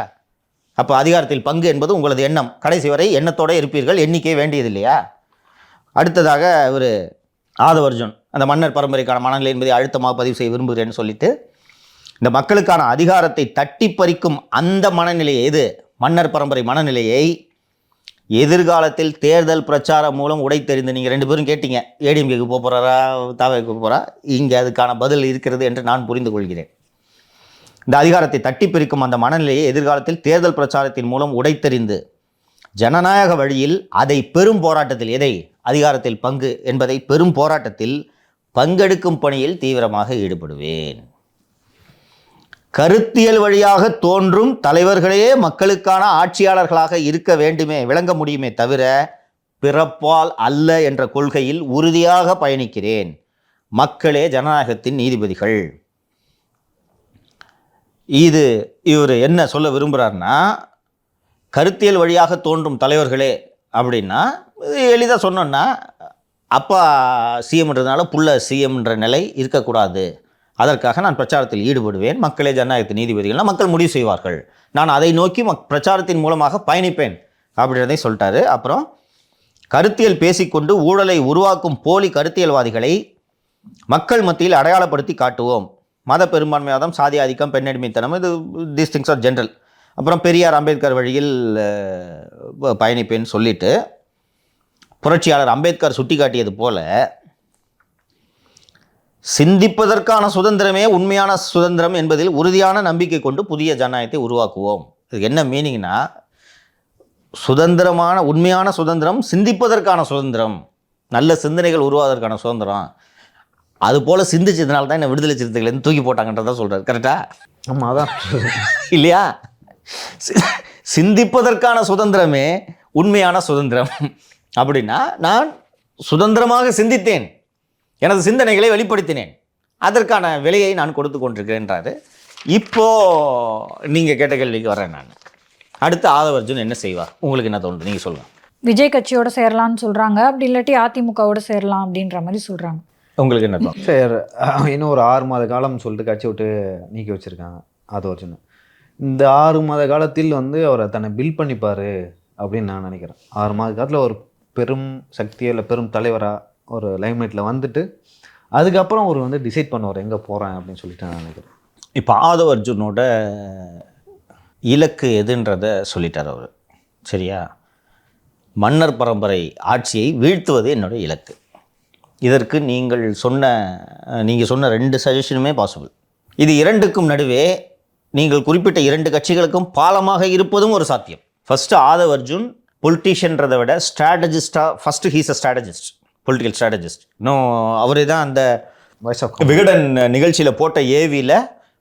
அப்போ அதிகாரத்தில் பங்கு என்பது உங்களது எண்ணம், கடைசி வரை எண்ணத்தோடு இருப்பீர்கள், எண்ணிக்கை வேண்டியது இல்லையா? அடுத்ததாக ஒரு ஆதவர்ஜுன் அந்த மன்னர் பரம்பரைக்கான மனநிலை என்பதை அழுத்தமாக பதிவு செய்ய விரும்புகிறேன்னு சொல்லிட்டு, இந்த மக்களுக்கான அதிகாரத்தை தட்டி பறிக்கும் அந்த மனநிலையை, எது மன்னர் பரம்பரை மனநிலையை எதிர்காலத்தில் தேர்தல் பிரச்சாரம் மூலம் உடைத்தெறிந்து, நீங்கள் 2 பேரும் கேட்டீங்க ஏடிஎம்கேக்கு போக போகிறாரா தாவேக்கு போக போகிறா, இங்கே அதுக்கான பதில் இருக்கிறது என்று நான் புரிந்து கொள்கிறேன். இந்த அதிகாரத்தை தட்டி பிரிக்கும் அந்த மனநிலையை எதிர்காலத்தில் தேர்தல் பிரச்சாரத்தின் மூலம் உடைத்தெறிந்து ஜனநாயக வழியில் அதை பெரும் போராட்டத்தில், எதை அதிகாரத்தில் பங்கு என்பதை பெரும் போராட்டத்தில் பங்கெடுக்கும் பணியில் தீவிரமாக ஈடுபடுவேன். கருத்தியல் வழியாக தோன்றும் தலைவர்களே மக்களுக்கான ஆட்சியாளர்களாக இருக்க வேண்டுமே, விளங்க முடியுமே தவிர பிறப்பால் அல்ல என்ற கொள்கையில் உறுதியாக பயணிக்கிறேன். மக்களே ஜனநாயகத்தின் நீதிபதிகள். இவர் என்ன சொல்ல விரும்புகிறார்னா, கருத்தியல் வழியாக தோன்றும் தலைவர்களே அப்படின்னா எளிதாக சொன்னோன்னா, அப்பா சிஎம்ன்றதுனால புள்ள சிஎம்ன்ற நிலை இருக்கக்கூடாது, அதற்காக நான் பிரச்சாரத்தில் ஈடுபடுவேன், மக்களே ஜனநாயகத்தின் நீதிபதிகள்னால் மக்கள் முடிவு செய்வார்கள், நான் அதை நோக்கி பிரச்சாரத்தின் மூலமாக பயணிப்பேன் அப்படின்றதை சொல்லிட்டாரு. அப்புறம் கருத்தியல் பேசிக்கொண்டு ஊழலை உருவாக்கும் போலி கருத்தியல்வாதிகளை மக்கள் மத்தியில் அடையாளப்படுத்தி காட்டுவோம். மத பெரும்பான்மைவாதம், சாதி ஆதிக்கம், பெண்ணடிமைத்தனம், இது தீஸ் திங்ஸ் ஆர் ஜென்ரல். அப்புறம் பெரியார் அம்பேத்கர் வழியில் பயணிப்பேன்னு சொல்லிட்டு, புரட்சியாளர் அம்பேத்கர் சுட்டி காட்டியது போல சிந்திப்பதற்கான சுதந்திரமே உண்மையான சுதந்திரம் என்பதில் உறுதியான நம்பிக்கை கொண்டு புதிய ஜனநாயகத்தை உருவாக்குவோம். இதுக்கு என்ன மீனிங்னா, சுதந்திரமான உண்மையான சுதந்திரம் சிந்திப்பதற்கான சுதந்திரம், நல்ல சிந்தனைகள் உருவாவதற்கான சுதந்திரம். அது போல் சிந்திச்சதுனால தான் என்ன விடுதலை சிறுத்தைகள் தூக்கி போட்டாங்கன்றதான் சொல்கிறார். கரெக்டா? ஆமாம், அதான் இல்லையா? சிந்திப்பதற்கான சுதந்திரமே உண்மையான சுதந்திரம் அப்படின்னா நான் சுதந்திரமாக சிந்தித்தேன், எனது சிந்தனைகளை வெளிப்படுத்தினேன், அதற்கான விலையை நான் கொடுத்து கொண்டிருக்கிறேன்றாரு. இப்போ நீங்கள் கேட்ட கேள்விக்கு வரேன் நான். அடுத்து ஆதவ அர்ஜுன் என்ன செய்வார்? உங்களுக்கு என்ன தோணுது? நீங்கள் சொல்லுங்கள். விஜய் கட்சியோட சேரலாம்னு சொல்றாங்க, அப்படி இல்லாட்டி அதிமுகவோட சேரலாம் அப்படின்ற மாதிரி சொல்றாங்க. உங்களுக்கு என்ன தோணும்? சரி, இன்னும் ஒரு 6 மாத காலம் சொல்லிட்டு கட்சி விட்டு நீக்கி வச்சுருக்காங்க ஆதவ அர்ஜுன். இந்த 6 மாத காலத்தில் வந்து அவரை தன்னை பில்ட் பண்ணிப்பார் அப்படின்னு நான் நினைக்கிறேன். 6 மாத காலத்தில் ஒரு பெரும் சக்தியோ இல்லை பெரும் தலைவராக ஒரு லைம்லைட்டில் வந்துட்டு அதுக்கப்புறம் அவர் வந்து டிசைட் பண்ணுவார் எங்கே போகிறேன் அப்படின்னு சொல்லிட்டு நான் நினைக்கிறேன். இப்போ ஆதவ அர்ஜுனோட இலக்கு எதுன்றதை சொல்லிட்டார் அவர். சரியா? மன்னர் பரம்பரை ஆட்சியை வீழ்த்துவது என்னுடைய இலக்கு. இதற்கு நீங்கள் சொன்ன 2 சஜஷனுமே பாசிபிள். இது இரண்டுக்கும் நடுவே நீங்கள் குறிப்பிட்ட 2 கட்சிகளுக்கும் பாலமாக இருப்பதும் ஒரு சாத்தியம். ஃபஸ்ட்டு ஆதவ அர்ஜுன் பொலிட்டீஷியன்றதை விட ஸ்ட்ராட்டஜிஸ்டாக, first he's a strategist, political strategist. இன்னும் அவரே தான் அந்த விகடன் நிகழ்ச்சியில் போட்ட ஏவியில்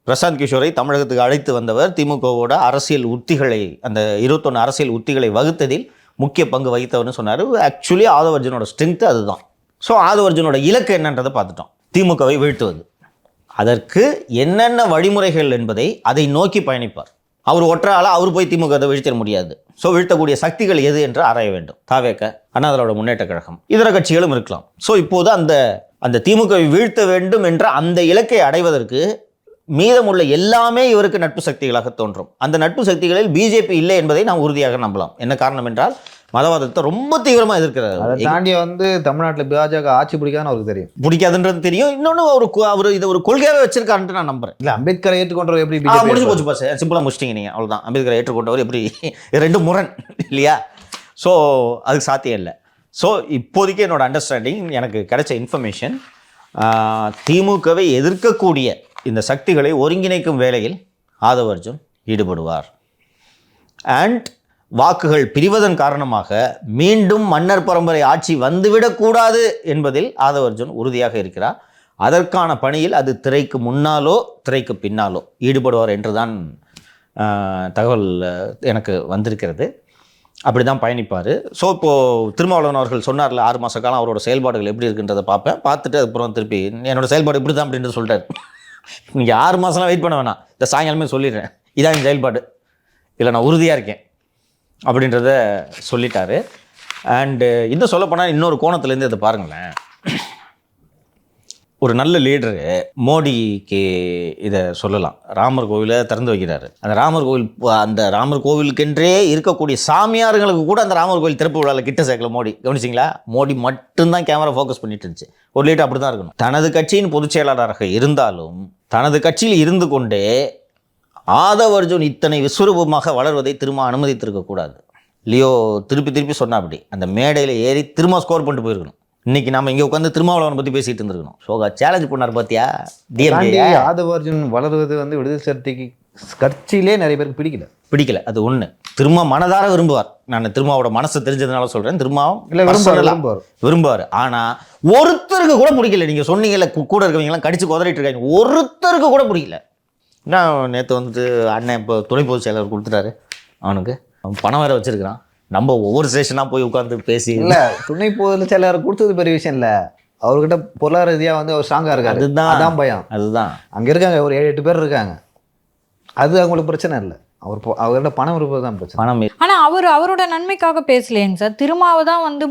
பிரசாந்த் கிஷோரை தமிழகத்துக்கு அழைத்து வந்தவர். திமுகவோட அரசியல் உத்திகளை, அந்த 21 அரசியல் உத்திகளை வகுத்ததில் முக்கிய பங்கு வகித்தவர்னு சொன்னார். ஆக்சுவலி ஆதவ அர்ஜுனோட ஸ்ட்ரென்த்து அதுதான். ஸோ ஆதவ அர்ஜுனோட இலக்கு என்னன்றதை பார்த்துட்டோம், திமுகவை வீழ்த்துவது. அதற்கு என்னென்ன வழிமுறைகள் என்பதை அதை நோக்கி பயணிப்பார். அவர் ஒற்றால அவர் போய் திமுகவை வீழ்த்திட முடியாது. ஸோ வீழ்த்தக்கூடிய சக்திகள் எது என்று ஆராய வேண்டும். தாவேக, அண்ணா திராவிட முன்னேற்ற கழகம், இதர கட்சிகளும் இருக்கலாம். ஸோ இப்போது அந்த திமுகவை வீழ்த்த வேண்டும் என்ற அந்த இலக்கை அடைவதற்கு மீதமுள்ள எல்லாமே இவருக்கு நட்பு சக்திகளாக தோன்றும். அந்த நட்பு சக்திகளில் பிஜேபி இல்லை என்பதை நாம் உறுதியாக நம்பலாம். என்ன காரணம் என்றால் மதவாதத்தை ரொம்ப தீவிரமாக எதிர்க்கிறார். அதை தாண்டி வந்து தமிழ்நாட்டில் பாஜக ஆட்சி பிடிக்காதுன்னு அவருக்கு தெரியும். பிடிக்காதுன்றது தெரியும். இன்னொன்று அவர் இதை ஒரு கொள்கையாகவே வச்சிருக்காருன்ட்டு நான் நம்புறேன். இல்லை, அம்பேத்கரை ஏற்றுக்கொண்டவர் எப்படி முடிஞ்சு போச்சு பாஸ், சிம்பிளாக முடிச்சிட்டிங்க நீங்கள், அவ்வளோதான். அம்பேத்கரை ஏற்றுக்கொண்டவர் எப்படி 2 முரண் இல்லையா? ஸோ அதுக்கு சாத்தியம் இல்லை. ஸோ இப்போதைக்கு என்னோட அண்டர்ஸ்டாண்டிங், எனக்கு கிடைச்ச இன்ஃபர்மேஷன், திமுகவை எதிர்க்கக்கூடிய இந்த சக்திகளை ஒருங்கிணைக்கும் வேளையில் ஆதவ அர்ஜுன் ஈடுபடுவார். அண்ட் வாக்குகள் பிரிவதன் காரணமாக மீண்டும் மன்னர் பரம்பரை ஆட்சி வந்துவிடக்கூடாது என்பதில் ஆதவ அர்ஜுன் உறுதியாக இருக்கிறார். அதற்கான பணியில் அது திரைக்கு முன்னாலோ திரைக்கு பின்னாலோ ஈடுபடுவார் என்றுதான் தகவல் எனக்கு வந்திருக்கிறது. அப்படி தான் பயணிப்பார். ஸோ இப்போது திருமாவளவன் அவர்கள் சொன்னார்ல 6 மாத காலம் அவரோட செயல்பாடுகள் எப்படி இருக்குன்றதை பார்ப்பேன். பார்த்துட்டு அதுக்கப்புறம் திருப்பி என்னோடய செயல்பாடு இப்படி தான் அப்படின்றது சொல்லிட்டார். நீங்கள் 6 மாதம்லாம் வெயிட் பண்ண வேணாம், இந்த சாயங்காலமே சொல்லிடுறேன், இதான் என் செயல்பாடு, இல்லை நான் உறுதியாக இருக்கேன் அப்படின்றத சொல்லிட்டாரு. அண்டு இன்னும் சொல்லப்போனால் இன்னொரு கோணத்துலேருந்து இதை பாருங்களேன். ஒரு நல்ல லீடரு மோடிக்கு இதை சொல்லலாம். ராமர் கோவிலை திறந்து வைக்கிறாரு. அந்த ராமர் கோவிலுக்கென்றே இருக்கக்கூடிய சாமியார்களுக்கு கூட அந்த ராமர் கோவில் திறப்பு விழாவில் கிட்ட சேர்க்கல மோடி. கவனிச்சிங்களா? மோடி மட்டும்தான் கேமரா ஃபோக்கஸ் பண்ணிட்டு இருந்துச்சு. ஒரு லீடர் அப்படி தான் இருக்கணும். தனது கட்சியின் பொதுச் செயலாளராக இருந்தாலும் தனது கட்சியில் இருந்து கொண்டே ஆதவ அர்ஜுன் இத்தனை விஸ்வரூபமாக வளர்வதை திரும்ப அனுமதித்திருக்கக்கூடாது. லியோ திருப்பி சொன்னா அப்படி அந்த மேடையில் ஏறி திரும்ப ஸ்கோர் பண்ணிட்டு போயிருக்கணும். இன்னைக்கு நம்ம இங்கே உட்காந்து திருமாவளவனை பற்றி பேசிட்டு இருந்திருக்கணும். ஸோ சேலஞ்ச் பண்ணார் பார்த்தியா? ஆதவ அர்ஜுன் வளருவது வந்து விடுதலை சிறுத்தைக்கு கட்சியிலே நிறைய பேருக்கு பிடிக்கல. அது ஒன்று. திரும்ப மனதார விரும்புவார். நான் திருமாவோட மனசு தெரிஞ்சதுனால சொல்கிறேன். திருமாவும் விரும்புவார். ஆனால் ஒருத்தருக்கு கூட பிடிக்கல. நீங்கள் சொன்னீங்கல்ல, கூட இருக்கவங்கலாம் கடிச்சு குதறிட்டு இருக்காங்க, ஒருத்தருக்கு கூட பிடிக்கல. நான் நேற்று வந்துட்டு அண்ணன் இப்போ துணை பொதுச் செயலர் கொடுத்துட்டாரு. அவனுக்கு பணம் வேறு வச்சுருக்கிறான். நம்ம ஒவ்வொரு ஸ்டேஷனாக போய் உட்காந்து பேசி இல்லை, துணை பொதுச் செயலர் கொடுத்தது பெரிய விஷயம் இல்லை. அவர்கிட்ட பொருளாதார ரீதியாக வந்து அவர் ஸ்ட்ராங்காக இருக்காரு. அதுதான் பயம். அதுதான் அங்கே இருக்காங்க, ஒரு 7-8 பேர் இருக்காங்க. அது அவங்களுக்கு பிரச்சனை இல்லை. அவர்கிட்ட பணம் இருப்பது தான் பிரச்சனை. ஆனால் அவரோட நன்மைக்காக பேசலையேங்க சார். திருமாவை தான் வந்து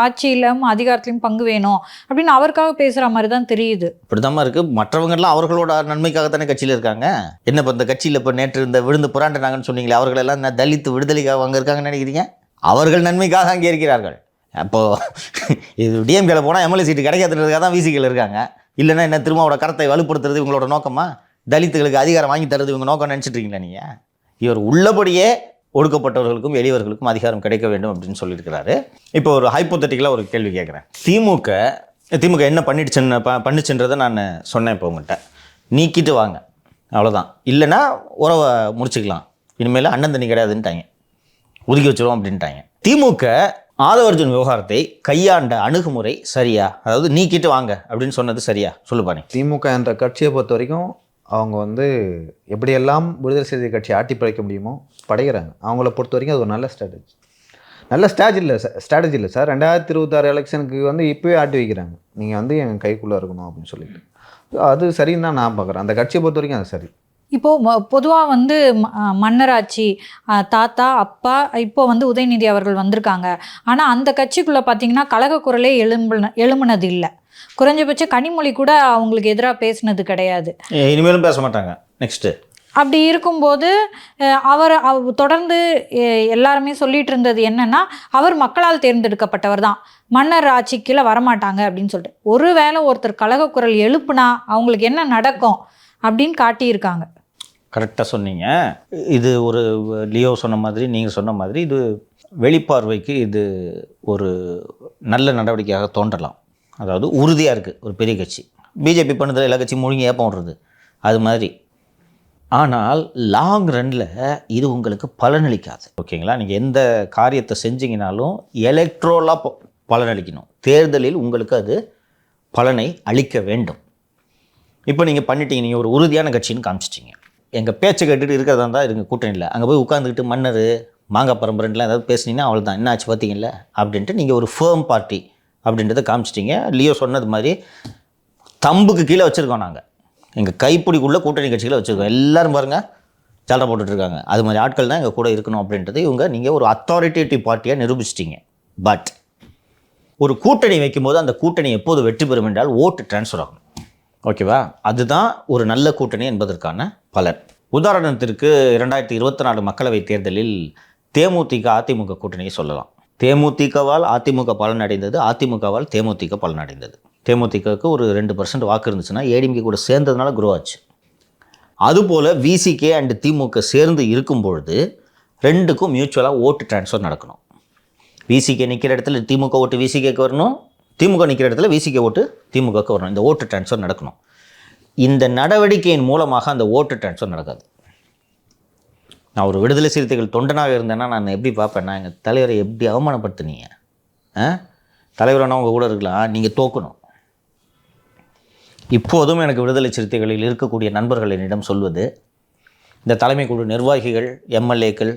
ஆட்சியிலும் அதிகாரத்திலையும் பங்கு வேணும் அப்படின்னு அவருக்காக பேசுகிற மாதிரி தான் தெரியுது. இப்படிதான் இருக்குது. மற்றவங்கெல்லாம் அவர்களோட நன்மைக்காக தானே கட்சியில் இருக்காங்க. என்ன இப்போ இந்த கட்சியில் இப்போ நேற்று இந்த விழுந்து புராண்டினாங்கன்னு சொன்னீங்களே, அவர்களெல்லாம் தலித் விடுதலைக்காக அங்கே இருக்காங்கன்னு நினைக்கிறீங்க? அவர்கள் நன்மைக்காக அங்கே இருக்கிறார்கள். அப்போது இது டிஎம்கேல போனால் எம்எல்ஏ சீட்டு கிடைக்காதுன்றதுக்காக தான் விசிகள் இருக்காங்க. இல்லைன்னா என்ன திருமாவோட கரத்தை வலுப்படுத்துறது இவங்களோட நோக்கமா? தலித்துகளுக்கு அதிகாரம் வாங்கி தருது இவங்க நோக்கம் நினச்சிட்டு இருக்கீங்களா நீங்கள்? இவர் உள்ளபடியே ஒடுக்கப்பட்டவர்களுக்கும் எளியவர்களுக்கும் அதிகாரம் கிடைக்க வேண்டும் அப்படின்னு சொல்லியிருக்கிறாரு. இப்போ ஒரு ஹைப்போதட்டிக்கலாக ஒரு கேள்வி கேட்குறேன். திமுக என்ன பண்ணிச்சுன்றதை நான் சொன்னேன். இப்போ உங்கள்கிட்ட நீக்கிட்டு வாங்க, அவ்வளோதான். இல்லைன்னா உறவை முடிச்சுக்கலாம், இனிமேல் அண்ணன் தண்ணி கிடையாதுன்ட்டாங்க, ஒதுக்கி வச்சிருவோம் அப்படின்ட்டாங்க. திமுக ஆதவ அர்ஜுன் விவகாரத்தை கையாண்ட அணுகுமுறை சரியா? அதாவது நீக்கிட்டு வாங்க அப்படின்னு சொன்னது சரியா? சொல்லுப்பானே. திமுக என்ற கட்சியை பொறுத்த வரைக்கும் அவங்க வந்து எப்படியெல்லாம் விடுதலை சிறுத்தை கட்சி ஆட்டி படைக்க முடியுமோ படைக்கிறாங்க. அவங்கள பொறுத்த வரைக்கும் அது ஒரு நல்ல ஸ்ட்ராட்டஜி. நல்ல ஸ்ட்ராட்டஜி இல்லை சார். 2026 எலெக்ஷனுக்கு வந்து இப்போவே ஆட்டி வைக்கிறாங்க, நீங்கள் வந்து என் கைக்குள்ளே இருக்கணும் அப்படின்னு சொல்லிட்டு. அது சரின்னு தான் நான் பார்க்குறேன். அந்த கட்சியை பொறுத்த வரைக்கும் அது சரி. இப்போது பொதுவாக வந்து மன்னராட்சி தாத்தா அப்பா இப்போ வந்து உதயநிதி அவர்கள் வந்திருக்காங்க. ஆனால் அந்த கட்சிக்குள்ளே பார்த்தீங்கன்னா கழக குரலே எழும்புனது இல்லை. குறைஞ்சபட்சம் கனிமொழி கூட அவங்களுக்கு எதிராக பேசினது கிடையாது. இனிமேலும் பேச மாட்டாங்க. நெக்ஸ்ட்டு அப்படி இருக்கும்போது அவர் தொடர்ந்து எல்லாருமே சொல்லிட்டு இருந்தது என்னன்னா, அவர் மக்களால் தேர்ந்தெடுக்கப்பட்டவர் தான், மன்னர் ஆட்சிக்குள்ள வரமாட்டாங்க அப்படின்னு சொல்லிட்டு. ஒருவேளை ஒருத்தர் கழக குரல் எழுப்புனா அவங்களுக்கு என்ன நடக்கும் அப்படின்னு காட்டியிருக்காங்க. கரெக்டாக சொன்னீங்க. இது ஒரு லியோ சொன்ன மாதிரி, நீங்கள் சொன்ன மாதிரி, இது வெளிப்பார்வைக்கு இது ஒரு நல்ல நடவடிக்கையாக தோன்றலாம். அதாவது உறுதியாக இருக்குது ஒரு பெரிய கட்சி. பிஜேபி பண்ணுறதுல எல்லா கட்சியும் முழுங்கி ஏப்பம் விடுறது அது மாதிரி. ஆனால் லாங் ரன்னில் இது உங்களுக்கு பலனளிக்காது. ஓகேங்களா? நீங்கள் எந்த காரியத்தை செஞ்சீங்கனாலும் எலக்ட்ரோலாக பலனளிக்கணும். தேர்தலில் உங்களுக்கு அது பலனை அளிக்க வேண்டும். இப்போ நீங்கள் பண்ணிட்டீங்க, நீங்கள் ஒரு உறுதியான கட்சின்னு காமிச்சிட்டிங்க. எங்கள் பேச்சை கேட்டுட்டு இருக்கிறதா இருந்தால் இருங்க கூட்டணியில், அங்கே போய் உட்காந்துக்கிட்டு மன்னர் மாங்காய் பரம்பரைலாம் ஏதாவது பேசுனீங்கன்னா அவள் தான் என்ன ஆச்சு பார்த்தீங்கல்ல அப்படின்ட்டு நீங்கள் ஒரு ஃபேர்ம் பார்ட்டி அப்படின்றத காமிச்சிட்டிங்க. லியோ சொன்னது மாதிரி தம்புக்கு கீழே வச்சுருக்கோம் நாங்கள், எங்கள் கைப்பிடிக்குள்ளே கூட்டணி கட்சிகளை வச்சுருக்கோம். எல்லோரும் பாருங்கள் சண்டை போட்டுட்ருக்காங்க. அது மாதிரி ஆட்கள் தான் எங்கள் கூட இருக்கணும் அப்படின்றது நீங்கள் ஒரு அத்தாரிட்டேட்டிவ் பார்ட்டியாக நிரூபிச்சிட்டிங்க. பட் ஒரு கூட்டணி வைக்கும்போது அந்த கூட்டணி எப்போது வெற்றி பெறும் என்றால் ஓட்டு டிரான்ஸ்ஃபர் ஆகும். ஓகேவா? அதுதான் ஒரு நல்ல கூட்டணி என்பதற்கான பலன். உதாரணத்திற்கு 2024 மக்களவைத் தேர்தலில் தேமுதிக அதிமுக கூட்டணியை சொல்லலாம். தேமுதிகவால் அதிமுக பலன் அடைந்தது, அதிமுகவால் தேமுதிக பலன் அடைந்தது. தேமுதிகவுக்கு ஒரு 2% வாக்கு இருந்துச்சுன்னா ஏடிஎம்கே கூட சேர்ந்ததுனால குரோ ஆச்சு. அதுபோல் விசிகே அண்ட் திமுக சேர்ந்து இருக்கும் பொழுது ரெண்டுக்கும் மியூச்சுவலாக ஓட்டு டிரான்ஸ்ஃபர் நடக்கணும். விசிகே நிற்கிற இடத்துல திமுக ஓட்டு விசிகேக்கு வரணும், திமுக நிற்கிற இடத்துல விசிகே ஓட்டு திமுகவுக்கு வரணும். இந்த ஓட்டு டிரான்ஸ்ஃபர் நடக்கணும். இந்த நடவடிக்கையின் மூலமாக அந்த ஓட்டு டிரான்ஸ்ஃபர் நடக்காது. நான் ஒரு விடுதலை சிறுத்தைகள் தொண்டனாக இருந்தேன்னா நான் எப்படி பார்ப்பேன்னா, எங்கள் தலைவரை எப்படி அவமானப்படுத்துனீங்க, தலைவரான அவங்க கூட இருக்கலாம், நீங்கள் தோக்கணும். இப்போதும் எனக்கு விடுதலை சிறுத்தைகளில் இருக்கக்கூடிய நண்பர்கள் என்னிடம் சொல்வது, இந்த தலைமை குழு நிர்வாகிகள், எம்எல்ஏக்கள்,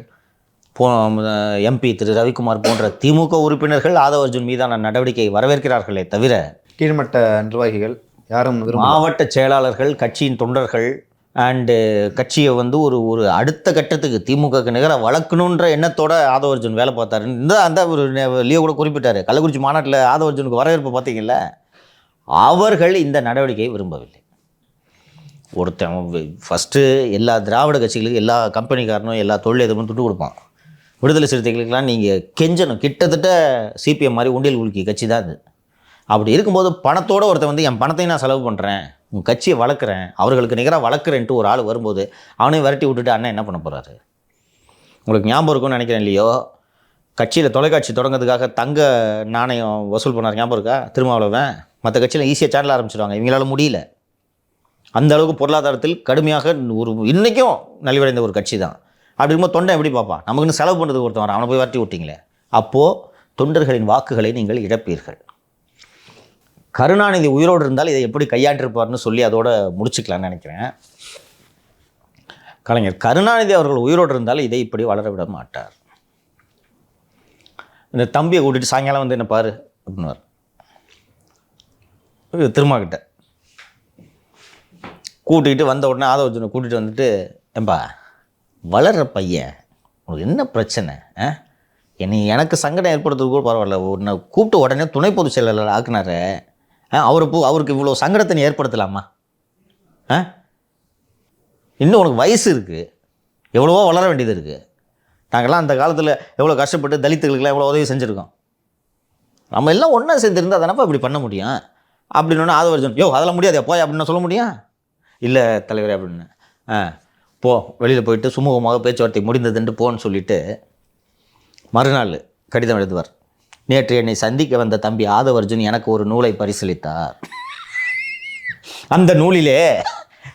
எம்பி திரு ரவிக்குமார் போன்ற திமுக உறுப்பினர்கள் ஆதவ அர்ஜுன் மீதான நடவடிக்கையை வரவேற்கிறார்களே தவிர கீழ்மட்ட நிர்வாகிகள் யாரும், மாவட்ட செயலாளர்கள், கட்சியின் தொண்டர்கள் அண்டு கட்சியை வந்து ஒரு அடுத்த கட்டத்துக்கு திமுகக்கு நிகராக வளர்க்கணுன்ற எண்ணத்தோட ஆதவ அர்ஜுன் வேலை பார்த்தாரு. அந்த ஒரு லியோ கூட குறிப்பிட்டார், கள்ளக்குறிச்சி மாநாட்டில் ஆதவ அர்ஜுனுக்கு வரவேற்பு பார்த்தீங்கல்ல. அவர்கள் இந்த நடவடிக்கையை விரும்பவில்லை. ஒருத்தன் ஃபஸ்ட்டு எல்லா திராவிட கட்சிகளுக்கு, எல்லா கம்பெனிக்காரனும், எல்லா தொழில் எதுவும் துட்டு கொடுப்பான். விடுதலை சிறுத்தைகளுக்கெல்லாம் நீங்கள் கெஞ்சணும். கிட்டத்தட்ட சிபிஎம் மாதிரி உண்டியல் குலுக்கி கட்சி தான் அது. அப்படி இருக்கும்போது பணத்தோடு ஒருத்தன் வந்து என் பணத்தையும் நான் செலவு பண்ணுறேன், உங்கள் கட்சியை வளர்க்குறேன், அவர்களுக்கு நிகராக வளர்க்குறேன்ட்டு ஒரு ஆள் வரும்போது அவனையும் விரட்டி விட்டுட்டு அண்ணன் என்ன பண்ண போகிறாரு? உங்களுக்கு ஞாபகம் இருக்கும்னு நினைக்கிறேன் இல்லையோ, கட்சியில் தொலைக்காட்சி தொடங்கிறதுக்காக தங்க நாணயம் வசூல் பண்ணார், ஞாபகம் இருக்கா? திருமாவளவன். மற்ற கட்சியில் ஈஸியாக சேனல் ஆரம்பிச்சிடுவாங்க, இவங்களால முடியல. அந்த அளவுக்கு பொருளாதாரத்தில் கடுமையாக ஒரு இன்றைக்கும் நலிவடைந்த ஒரு கட்சி தான். அப்படி இருக்கும்போது தொண்டை எப்படி பார்ப்பான்? நமக்குன்னு செலவு பண்ணுறதுக்கு ஒருத்தன் வரான், அவனை போய் வரட்டி விட்டீங்களே. அப்போது தொண்டர்களின் வாக்குகளை நீங்கள் இழப்பீர்கள். கருணாநிதி உயிரோடு இருந்தால் இதை எப்படி கையாண்டிருப்பார்னு சொல்லி அதோட முடிச்சுக்கலான்னு நினைக்கிறேன். கலைஞர் கருணாநிதி அவர்கள் உயிரோடு இருந்தால் இதை இப்படி வளர விட மாட்டார். இந்த தம்பியை கூட்டிகிட்டு சாயங்காலம் வந்து என்ன பாரு அப்படின்னுவார் திருமாக்கிட்ட. கூட்டிகிட்டு வந்த உடனே ஆதவ அர்ஜுனை கூட்டிகிட்டு வந்துட்டு, ஏம்பா வளர்கிற பையன், உனக்கு என்ன பிரச்சனை? எனக்கு சங்கடம் ஏற்படுத்துறது கூட பரவாயில்ல, உன்னை கூப்பிட்டு உடனே துணை பொதுச் செயலாளர் ஆக்குனாரு, அவருக்கு இவ்வளோ சங்கடத்தை நீ ஏற்படுத்தலாமா? இன்னும் உனக்கு வயசு இருக்குது, எவ்வளவோ வளர வேண்டியது இருக்குது. நாங்கள்லாம் அந்த காலத்தில் எவ்வளோ கஷ்டப்பட்டு தலித்துகளுக்கெல்லாம் எவ்வளோ உதவி செஞ்சுருக்கோம். நம்ம எல்லாம் ஒன்றா சேர்ந்துருந்தால் தானப்பா இப்படி பண்ண முடியும் அப்படின்னு. ஆதவ அர்ஜுன், யோ அதெல்லாம் முடியாதே போய் அப்படின்னு சொல்ல முடியும்? இல்லை தலைவரே அப்படின்னு. போ, வெளியில் போயிட்டு சுமூகமாக பேச்சுவார்த்தை முடிந்ததுன்ட்டு போன்னு சொல்லிவிட்டு மறுநாள் கடிதம் எழுதுவார். நேற்று என்னை சந்திக்க வந்த தம்பி ஆதவ அர்ஜுன் எனக்கு ஒரு நூலை பரிசீலித்தார். அந்த நூலிலே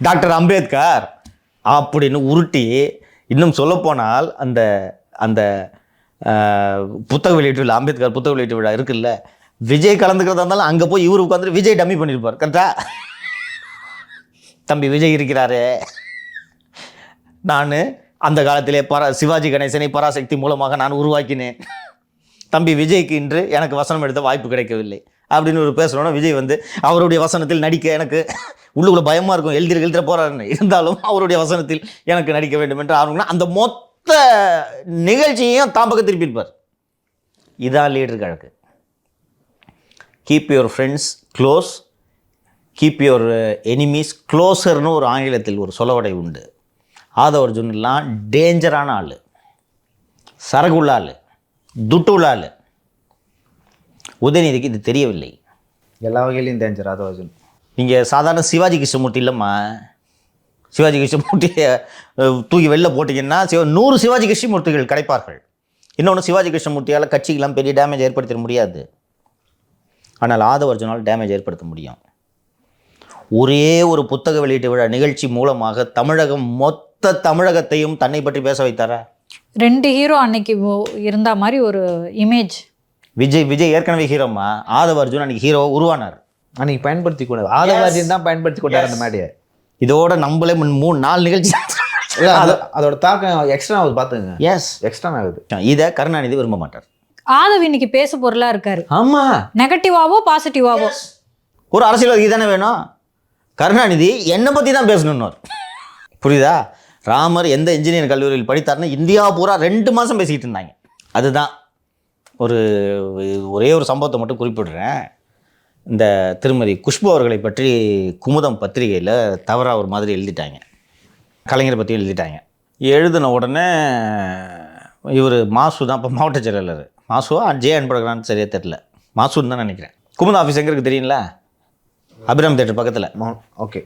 டாக்டர் அம்பேத்கர் அப்படின்னு உருட்டி, இன்னும் சொல்லப்போனால் அந்த அந்த புத்தக வெளியீட்டு விழா, அம்பேத்கர் புத்தக வெளியீட்டு விழா இருக்குல்ல, விஜய் கலந்துக்கிறதா இருந்தாலும் அங்கே போய் இவர் உட்காந்துட்டு விஜய் டம்மி பண்ணியிருப்பார். கரெக்டா? தம்பி விஜய் இருக்கிறாரு, நான் அந்த காலத்திலே சிவாஜி கணேசனை பராசக்தி மூலமாக நான் உருவாக்கினேன், தம்பி விஜய்க்கு இன்று எனக்கு வசனம் எடுத்த வாய்ப்பு கிடைக்கவில்லை அப்படின்னு ஒரு பேசுகிறோன்னா விஜய் வந்து அவருடைய வசனத்தில் நடிக்க எனக்கு உள்ளுக்குள்ள பயமாக இருக்கும், எழுதிர போகிறாருன்னு, இருந்தாலும் அவருடைய வசனத்தில் எனக்கு நடிக்க வேண்டும் என்று ஆரம்பினா அந்த மொத்த நிகழ்ச்சியையும் தான் பக்கம் திருப்பியிருப்பார். இதான் லீடர் கழக்கு. Keep your friends close, keep your enemies க்ளோசர்னு ஒரு ஆங்கிலத்தில் ஒரு சொலவடை உண்டு. ஆதவ அர்ஜுன்லாம் டேஞ்சரான ஆள், சரகு உள்ள ஆள், துட்டு உள்ள ஆள். உதயநிதிக்கு இது தெரியவில்லை. எல்லா வகையிலையும் டேஞ்சர் ஆதவ அர்ஜுன். நீங்கள் சாதாரண சிவாஜி கிருஷ்ணமூர்த்தி இல்லைம்மா, சிவாஜி கிருஷ்ணமூர்த்தியை தூக்கி வெளில போட்டிங்கன்னா 100 சிவாஜி கிருஷ்ணமூர்த்திகள் கிடைப்பார்கள். இன்னொன்று, சிவாஜி கிருஷ்ணமூர்த்தியால் கட்சிக்கெல்லாம் பெரிய டேமேஜ் ஏற்படுத்த முடியாது, ஆனால் ஆதவ அர்ஜுனால் டேமேஜ் ஏற்படுத்த முடியும். ஒரே ஒரு புத்தக வெளியீட்டு விழா நிகழ்ச்சி மூலமாக மொத்த தமிழகத்தையும் தன்னை பற்றி பேச வைத்தாரா? 2 ஹீரோ அன்னைக்கு இருந்த மாதிரி ஒரு இமேஜ். விஜய் ஏற்கனவே ஹீரோமா, ஆதவ அர்ஜுன் அன்னைக்கு ஹீரோ உருவானார். அன்னைக்கு பயன்படுத்தி கூட ஆதவ அர்ஜுன் தான் பயன்படுத்தி கொண்டார் அந்த மேடையை. இதோட நம்மளே 3-4 நிகழ்ச்சி அதோட தாக்கம் எக்ஸ்ட்ரா ஆகுது பார்த்துங்க. எக்ஸ்ட்ரா ஆகுது. இதை கருணாநிதி விரும்ப மாட்டார். ஆதவ் இன்னைக்கு பேச பொருளா இருக்காரு. ஆமா, நெகட்டிவாவோ பாசிட்டிவாவோ ஒரு அரசியல்வாதி தானே வேணும். கருணாநிதி என்னை பற்றி தான் பேசணும்னு, புரியுதா? ராமர் எந்த இன்ஜினியரிங் கல்லூரியில் படித்தார்னு இந்தியா பூரா 2 மாதம் பேசிக்கிட்டு இருந்தாங்க. அதுதான் ஒரே ஒரு சம்பவத்தை மட்டும் குறிப்பிடுறேன். இந்த திருமதி குஷ்பு அவர்களை பற்றி குமுதம் பத்திரிகையில் தவறாக ஒரு மாதிரி எழுதிட்டாங்க, கலைஞரை பற்றி எழுதிட்டாங்க. எழுதின உடனே இவர் மாசு தான் இப்போ மாவட்ட செயலாளர். மாசுவா ஜே அன்பழகனான்னு சரியாக தெரில, மாசுன்னு தான் நினைக்கிறேன். குமுதம் ஆஃபீஸ் எங்கே இருக்குது தெரியுங்களா? அபிராம் தேட்டர் பக்கத்தில். ஓகே,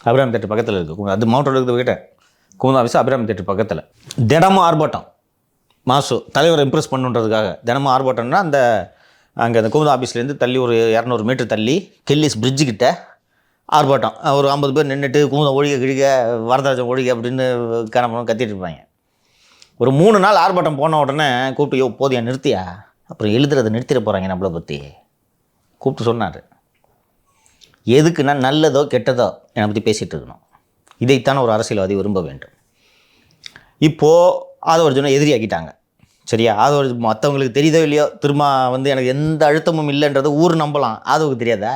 அபிராம் தேட்டர் பக்கத்தில் இருக்குது. அது மவுண்ட் ரோடு இருக்குது. குமுதம் ஆஃபீஸ் அபிராம் தேட்டர் பக்கத்தில். தினமும் ஆர்ப்பாட்டம். மாசு தலைவரை இம்ப்ரெஸ் பண்ணுன்றதுக்காக தினமும் ஆர்ப்பாட்டம்னா அங்கே அந்த குமுதம் ஆஃபீஸ்லேருந்து தள்ளி ஒரு 200 மீட்டர் தள்ளி கெல்லிஸ் பிரிட்ஜுக்கிட்ட ஆர்ப்பாட்டம். ஒரு 50 பேர் நின்றுட்டு குமுதம் ஒழிக கிழிக வரதராஜன் ஒழிக அப்படின்னு கணப்பணம் கத்திட்டு இருப்பாங்க. ஒரு 3 நாள் ஆர்ப்பாட்டம் போன உடனே கூப்பிட்டு போதியா நிறுத்தியா, அப்புறம் எழுதுறதை நிறுத்திட போகிறாங்க நம்மளை பற்றி கூப்பிட்டு சொன்னார். எதுக்குன்னா நல்லதோ கெட்டதோ என்னை பற்றி பேசிகிட்டு இருக்கணும். இதைத்தான் ஒரு அரசியல்வாதி விரும்ப வேண்டும். இப்போது ஆதவ அர்ஜுனை எதிரியாக்கிட்டாங்க, சரியா? ஆதவ அர்ஜுன் மற்றவங்களுக்கு தெரியுதோ இல்லையோ, திரும்ப வந்து எனக்கு எந்த அழுத்தமும் இல்லைன்றது ஊர் நம்பலாம், ஆதவுக்கு தெரியாதா?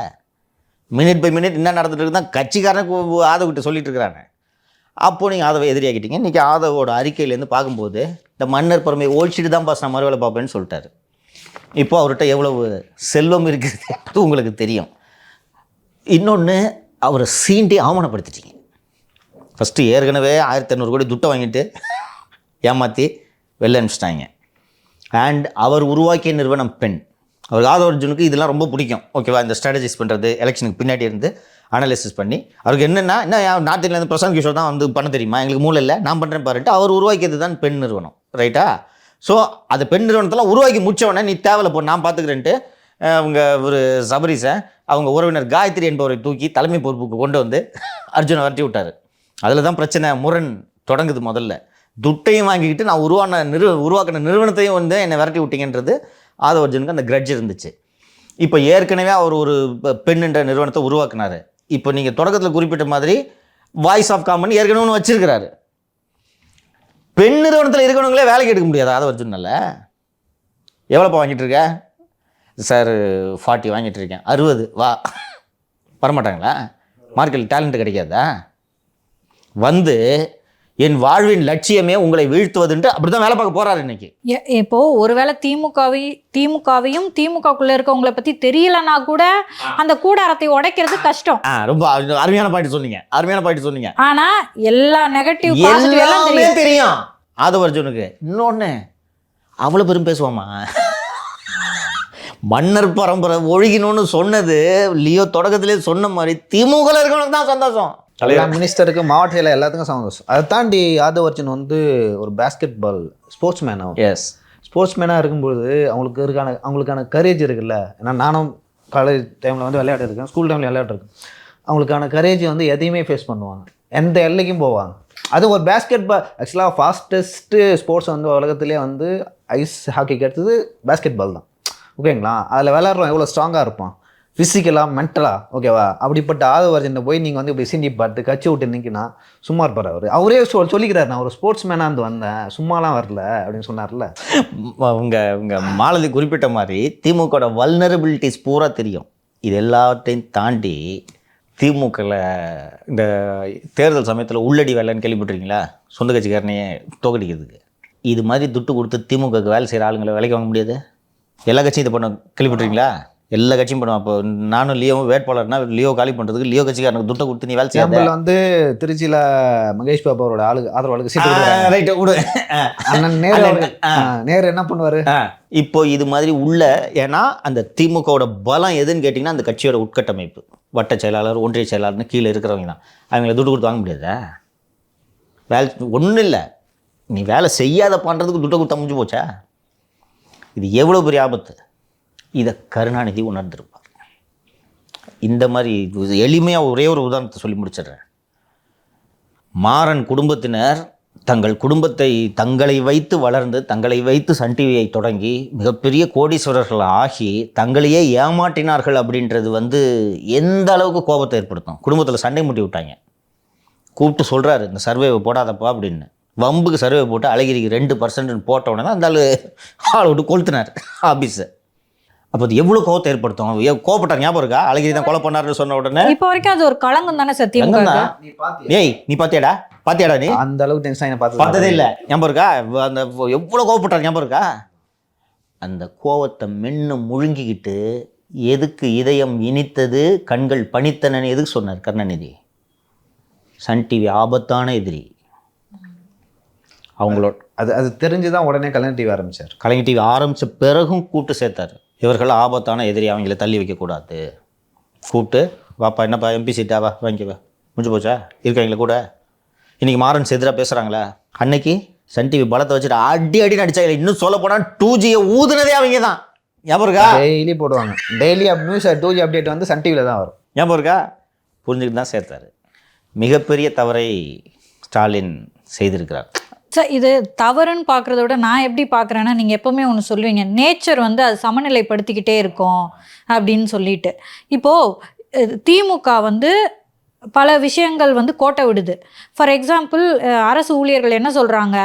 மினிட் பை மினிட் என்ன நடந்துட்டு இருக்குதான் கட்சிக்காரன் ஆதவக்கிட்ட சொல்லிட்டு இருக்கிறாங்க. அப்போது நீங்கள் ஆதவை எதிரியாக்கிட்டீங்க. இன்றைக்கி ஆதவோட அறிக்கையிலேருந்து பார்க்கும்போது இந்த மன்னர் பெருமையை ஓழிச்சிட்டு தான் பாஸ் நான் மறுவேலை பார்ப்பேன்னு சொல்லிட்டாரு. இப்போது அவர்கிட்ட எவ்வளவு செல்வம் இருக்குது உங்களுக்கு தெரியும். இன்னொன்று, அவரை சீண்டி அவமானப்படுத்திட்டீங்க. ஃபஸ்ட்டு ஏற்கனவே 1500 கோடி துட்டை வாங்கிட்டு ஏமாற்றி வெளில அனுப்பிச்சிட்டாங்க. அண்ட் அவர் உருவாக்கிய நிறுவனம் பெண். அவர் ஆதவ அர்ஜுனுக்கு இதெல்லாம் ரொம்ப பிடிக்கும், ஓகேவா? இந்த ஸ்ட்ராட்டஜிஸ் பண்ணுறது, எலெக்ஷனுக்கு பின்னாடி இருந்து அனலைசிஸ் பண்ணி அவருக்கு என்னென்னா நார்த் இந்தியாவிலேருந்து பிரசாந்த் கிஷோர் தான் வந்து பண்ண தெரியுமா, எங்களுக்கு மூளை இல்லை, நான் பண்ணுறேன் பாருன்ட்டு அவர் உருவாக்கியது தான் பெண் நிறுவனம், ரைட்டா? ஸோ அது பெண் நிறுவனத்தெல்லாம் உருவாக்கி முடித்தவொடனே நீ தேவையில்ல போ நான் பார்த்துக்கிறேன்ட்டு அவங்க ஒரு சபரிசை அவங்க உறவினர் காயத்ரி என்பவரை தூக்கி தலைமை பொறுப்புக்கு கொண்டு வந்து அர்ஜுனை வரட்டி விட்டார். அதில் தான் பிரச்சனை, முரண் தொடங்குது. முதல்ல துட்டையும் வாங்கிக்கிட்டு நான் உருவாக்கின நிறுவனத்தையும் வந்து என்னை விரட்டி விட்டீங்கன்றது ஆதவ அர்ஜுனுக்கு அந்த கிரட்ஜ் இருந்துச்சு. இப்போ ஏற்கனவே அவர் ஒரு பெண் என்ற நிறுவனத்தை உருவாக்குனார். இப்போ நீங்கள் தொடக்கத்தில் குறிப்பிட்ட மாதிரி வாய்ஸ் ஆஃப் காமன் ஏற்கனவே ஒன்று வச்சிருக்கிறாரு. பெண் நிறுவனத்தில் இருக்கிறவங்களே வேலைக்கு எடுக்க முடியாது ஆதவ அர்ஜுனால. எவ்வளோப்பா வாங்கிட்டு இருக்க சார்? 40 வாங்கிட்டு இருக்கேன். 60 வா, வரமாட்டாங்களா? மார்க்கெட்டில் டேலண்ட் கிடைக்காதா? வந்து என் வாழ்வின் லட்சியமே உங்களை வீழ்த்துவதுன்ட்டு அப்படிதான் வேலை பார்க்க போறாரு இன்னைக்கு. இப்போ ஒருவேளை திமுகவையும் திமுகக்குள்ள இருக்கவங்களை பத்தி தெரியலன்னா கூட அந்த கூடாரத்தை உடைக்கிறது கஷ்டம். ரொம்ப அருமையான பாயிண்ட் சொன்னீங்க. ஆனா எல்லா நெகட்டிவ் பாசிட்டிவ் எல்லாம் தெரியும் ஆதவ அர்ஜுனுக்கு. இன்னொன்னு, அவ்வளவு பெரும் பேசுவாமா? மன்னர் பரம்பரை ஒழுகினோன்னு சொன்னது லியோ தொடக்கத்திலே சொன்ன மாதிரி திமுக இருக்கவனுக்கு தான் சந்தோஷம். மினிஸ்டருக்கு மாவட்ட செயலர் எல்லாத்துக்கும் சந்தோஷம். அதை தாண்டி ஆதவ அர்ஜுன் வந்து ஒரு basketball sportsman. Yes, ஸ்போர்ட்ஸ் மேனாக இருக்கும்போது அவங்களுக்கான கரேஜ் இருக்குல்ல. ஏன்னா நானும் காலேஜ் டைமில் வந்து விளையாடிருக்கேன், ஸ்கூல் டைமில் விளையாடிருக்கேன். அவங்களுக்கான கரேஜ் வந்து எதையுமே ஃபேஸ் பண்ணுவாங்க, எந்த எல்லைக்கும் போவாங்க. அது ஒரு பேஸ்கெட் பால் ஆக்சுவலாக ஃபாஸ்டஸ்ட்டு ஸ்போர்ட்ஸ் வந்து உலகத்துலேயே வந்து ஐஸ் ஹாக்கிக்கு அடுத்தது பேஸ்கெட் பால் தான், ஓகேங்களா? அதில் விளையாடுறோம் எவ்வளோ ஸ்ட்ராங்காக இருப்பான். ஃபிசிக்கலாக மென்டலாக ஓகேவா, அப்படிப்பட்ட ஆதவர்ஜனை போய் நீங்கள் வந்து இப்படி சீண்டி பார்த்து கட்சி விட்டு நிற்கினா சும்மா இருப்பார் அவர். அவரே சொல்லிக்கிறார், நான் ஒரு ஸ்போர்ட்ஸ் மேனாக இருந்து வந்தேன், சும்மாலாம் வரல அப்படின்னு சொன்னார்ல. உங்க மாலதி குறிப்பிட்ட மாதிரி திமுகவோட வல்னரபிலிட்டிஸ் பூரா தெரியும். இது எல்லாத்தையும் தாண்டி திமுகவில் இந்த தேர்தல் சமயத்தில் உள்ளடி வேலைன்னு கேள்விப்பட்டிருக்கீங்களா? சொந்த கட்சிக்காரனையே தோக்கடிக்கிறதுக்கு இது மாதிரி துட்டு கொடுத்து திமுகவுக்கு வேலை செய்கிற ஆளுங்களை வேலைக்கு வாங்க முடியாது. எல்லா கட்சியும் இது பண்ண கேள்விப்பட்டிருக்கீங்களா? எல்லா கட்சியும் பண்ணுவோம். அப்போ நானும் லியோவும் வேட்பாளர்னா லியோ காலி பண்ணுறதுக்கு லியோ கட்சிக்காரனுக்கு துட்டை கொடுத்து நீ வேலை செய்ய. வந்து திருச்சியில் மகேஷ் பாபு அவரோட ஆதரவாளுக்கு சீட்டு ரைட்டு விடு. அண்ணன் நேரு என்ன பண்ணுவார் இப்போ இது மாதிரி உள்ள, ஏன்னா அந்த திமுகவோட பலம் எதுன்னு கேட்டிங்கன்னா அந்த கட்சியோட உட்கட்டமைப்பு, வட்ட செயலாளர், ஒன்றிய செயலாளர்னு கீழே இருக்கிறவங்க தான். அவங்கள துட்டு கொடுத்து வாங்க முடியாதா? வேலை ஒன்றும் இல்லை, நீ வேலை செய்யாத பண்ணுறதுக்கு துட்டை கொடுத்தா முடிஞ்சு போச்சா? இது எவ்வளோ பெரிய ஆபத்து. இதை கருணாநிதி உணர்ந்திருப்பார். இந்த மாதிரி எளிமையாக ஒரே ஒரு உதாரணத்தை சொல்லி முடிச்சிடுறேன். மாறன் குடும்பத்தினர் தங்கள் குடும்பத்தை தங்களை வைத்து வளர்ந்து, தங்களை வைத்து சன் டிவியை தொடங்கி மிகப்பெரிய கோடீஸ்வரர்கள் ஆகி தங்களையே ஏமாற்றினார்கள் அப்படின்றது வந்து எந்த அளவுக்கு கோபத்தை ஏற்படுத்தும். குடும்பத்தில் சண்டை மூட்டி விட்டாங்க. கூப்பிட்டு சொல்கிறாரு, இந்த சர்வேவை போடாதப்பா அப்படின்னு. வம்புக்கு சர்வே போட்டு அழகிரிக்கு 2% போட்ட உடனே அந்த ஆள் விட்டு கொளுத்தினார் ஆபீஸை. அப்போ அது எவ்வளோ கோபத்தை ஏற்படுத்தும். கோபப்பட்டார், ஞாபகம் இருக்கா? அழகிரி தான் கொலை பண்ணாருன்னு சொன்ன உடனே இப்போ வரைக்கும் அது ஒரு களங்கம் தானே சத்தியம். ஏய் நீ பாத்தியாடா நீ அந்த அளவுக்கு டென்ஷன் பார்த்ததே இல்லை, ஞாபகம் இருக்கா? அந்த எவ்வளோ கோபப்பட்டார் ஞாபகம் இருக்கா? அந்த கோபத்தை மென்று முழுங்கிக்கிட்டு எதுக்கு இதயம் இனித்தது கண்கள் பணித்தனன்னு எதுக்கு சொன்னார் கருணாநிதி? சன் டிவி ஆபத்தான எதிரி. அவங்களோட அது தெரிஞ்சுதான் உடனே கலைஞர் டிவி ஆரம்பித்தார். கலைஞர் டிவி ஆரம்பித்த பிறகும் கூப்பிட்டு சேர்த்தார். இவர்கள் ஆபத்தான எதிரி, அவங்கள தள்ளி வைக்கக்கூடாது. கூப்பிட்டு வாப்பா, என்னப்பா எம்பி சீட்டாவா வாங்கிக்கவா, முடிஞ்சு போச்சா? இருக்காங்களே கூட. இன்றைக்கி மாறன் எதிராக பேசுகிறாங்களா? அன்னைக்கு சன் டிவி பலத்தை வச்சுட்டு அடி நடிச்சாங்க. இன்னும் சொல்ல போனால் 2G ஊதுனதே அவங்க தான். ஞாபகம் இருக்கா? டெய்லி போடுவாங்க. டெய்லி நியூஸ் 2G அப்டேட் வந்து சன் டிவியில் தான் வரும். ஞாபகம் இருக்கா? புரிஞ்சுக்கிட்டு தான் சேர்த்தார். மிகப்பெரிய தவறை ஸ்டாலின் செய்திருக்கிறார். சார், இது தவறுன்னு பார்க்குறத விட நான் எப்படி பார்க்குறேன்னா, நீங்கள் எப்போவுமே ஒன்று சொல்லுவீங்க, நேச்சர் வந்து அது சமநிலைப்படுத்திக்கிட்டே இருக்கும் அப்படின்னு சொல்லிட்டு. இப்போது திமுக வந்து பல விஷயங்கள் வந்து கோட்டை விடுது. ஃபார் எக்ஸாம்பிள், அரசு ஊழியர்கள் என்ன சொல்கிறாங்க,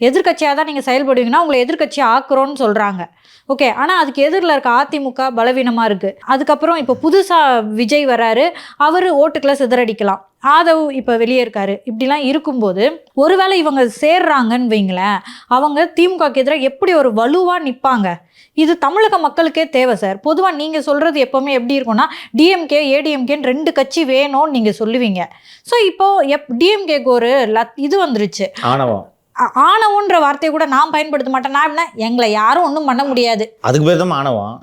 எதிர்க்கட்சியாக தான் நீங்கள் செயல்படுவீங்கன்னா உங்களை எதிர்க்கட்சியாக ஆக்குறோன்னு சொல்கிறாங்க. ஓகே, ஆனால் அதுக்கு எதிரில் இருக்க அதிமுக பலவீனமாக இருக்குது. அதுக்கப்புறம் இப்போ புதுசாக விஜய் வராரு, அவர் ஓட்டுக்களை சிதறடிக்கலாம். ஆதவ் இப்போ வெளியே இருக்காரு. இப்படிலாம் இருக்கும்போது ஒருவேளை இவங்க சேர்றாங்கன்னு வைங்களேன், அவங்க திமுகக்கு எதிராக எப்படி ஒரு வலுவாக நிற்பாங்க? இது தமிழக மக்களுக்கே தேவை சார். பொதுவாக நீங்கள் சொல்கிறது எப்போவுமே எப்படி இருக்கும்னா, டிஎம்கே ஏடிஎம்கேன்னு 2 கட்சி வேணும்னு நீங்கள் சொல்லுவீங்க. ஸோ இப்போது டிஎம்கேக்கு ஒரு இது வந்துருச்சு, ஆணவன்ற வார்த்தையை கூட நான் பயன்படுத்த மாட்டேன். நான் என்ன, எங்களை யாரும் ஒன்றும் பண்ண முடியாது, அதுக்கு பேர் தான் ஆணவம்.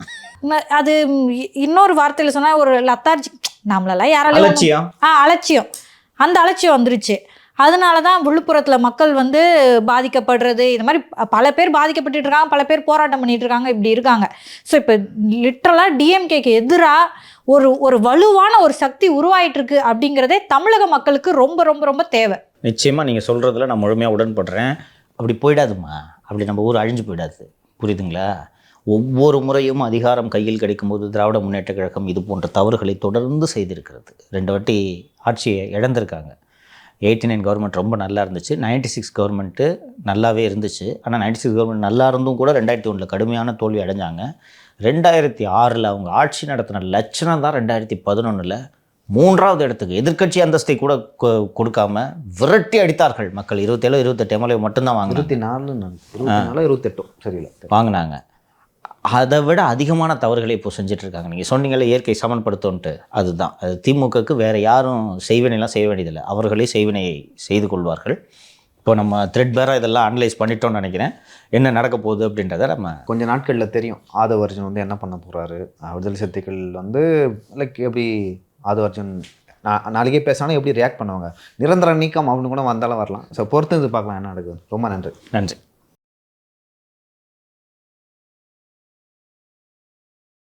அது இன்னொரு வார்த்தையில் சொன்னால் ஒரு லத்தார்ஜி, நம்மளெல்லாம் யாராலையும் அலட்சியம், அந்த அலட்சியம் வந்துருச்சு. அதனால தான் விழுப்புரத்தில் மக்கள் வந்து பாதிக்கப்படுறது, இந்த மாதிரி பல பேர் பாதிக்கப்பட்டு இருக்காங்க, பல பேர் போராட்டம் பண்ணிட்டு இருக்காங்க, இப்படி இருக்காங்க. ஸோ இப்போ லிட்ரலாக டிஎம்கேக்கு எதிராக ஒரு வலுவான ஒரு சக்தி உருவாயிட்டு இருக்கு அப்படிங்கிறதே தமிழக மக்களுக்கு ரொம்ப ரொம்ப ரொம்ப தேவை. நிச்சயமாக நீங்கள் சொல்கிறதுல நான் முழுமையாக உடன்படுறேன். அப்படி போயிடாதுமா, அப்படி நம்ம ஊர் அழிஞ்சு போயிடாது, புரியுதுங்களா? ஒவ்வொரு முறையும் அதிகாரம் கையில் கிடைக்கும்போது திராவிட முன்னேற்ற கழகம் இது போன்ற தவறுகளை தொடர்ந்து செய்திருக்கிறது. 2 வாட்டி ஆட்சியை இழந்திருக்காங்க. 89 கவர்மெண்ட் ரொம்ப நல்லா இருந்துச்சு, 96 கவர்மெண்ட்டு நல்லாவே இருந்துச்சு. ஆனால் 96 கவர்மெண்ட் நல்லா இருந்தும் கூட 2001 கடுமையான தோல்வி அடைஞ்சாங்க. 2006 அவங்க ஆட்சி நடத்தின லட்சணம் தான் 2011 3வது இடத்துக்கு எதிர்க்கட்சி அந்தஸ்தை கூட கொடுக்காம விரட்டி அடித்தார்கள் மக்கள். 27 28 எம்எல்ஏ மட்டும்தான் வாங்கினாங்க. 24 28 சரியில்லை வாங்கினாங்க. அதை விட அதிகமான தவறுகளை இப்போ செஞ்சிட்ருக்காங்க. நீங்கள் சொன்னீங்களே இயற்கை சமன்படுத்தோன்ட்டு, அதுதான். அது திமுகவுக்கு வேறு யாரும் செய்வினைலாம் செய்ய வேண்டியதில்லை, அவர்களே செய்வினையை செய்து கொள்வார்கள். இப்போ நம்ம த்ரெட்பேராக இதெல்லாம் அனலைஸ் பண்ணிட்டோம்னு நினைக்கிறேன். என்ன நடக்க போகுது அப்படின்றத நம்ம கொஞ்சம் நாட்களில் தெரியும். ஆதவர்ஜன் வந்து என்ன பண்ண போகிறாரு, விடுதலை சிறுத்தைகள் வந்து லைக் எப்படி ஆதவர்ஜன் நாளைக்கே பேசினாலும் எப்படி ரியாக்ட் பண்ணுவாங்க, நிரந்தர நீக்கம் அப்படின்னு கூட வந்தாலும் வரலாம். ஸோ பொறுத்து பார்க்கலாம் என்ன நடக்குது. ரொம்ப நன்றி.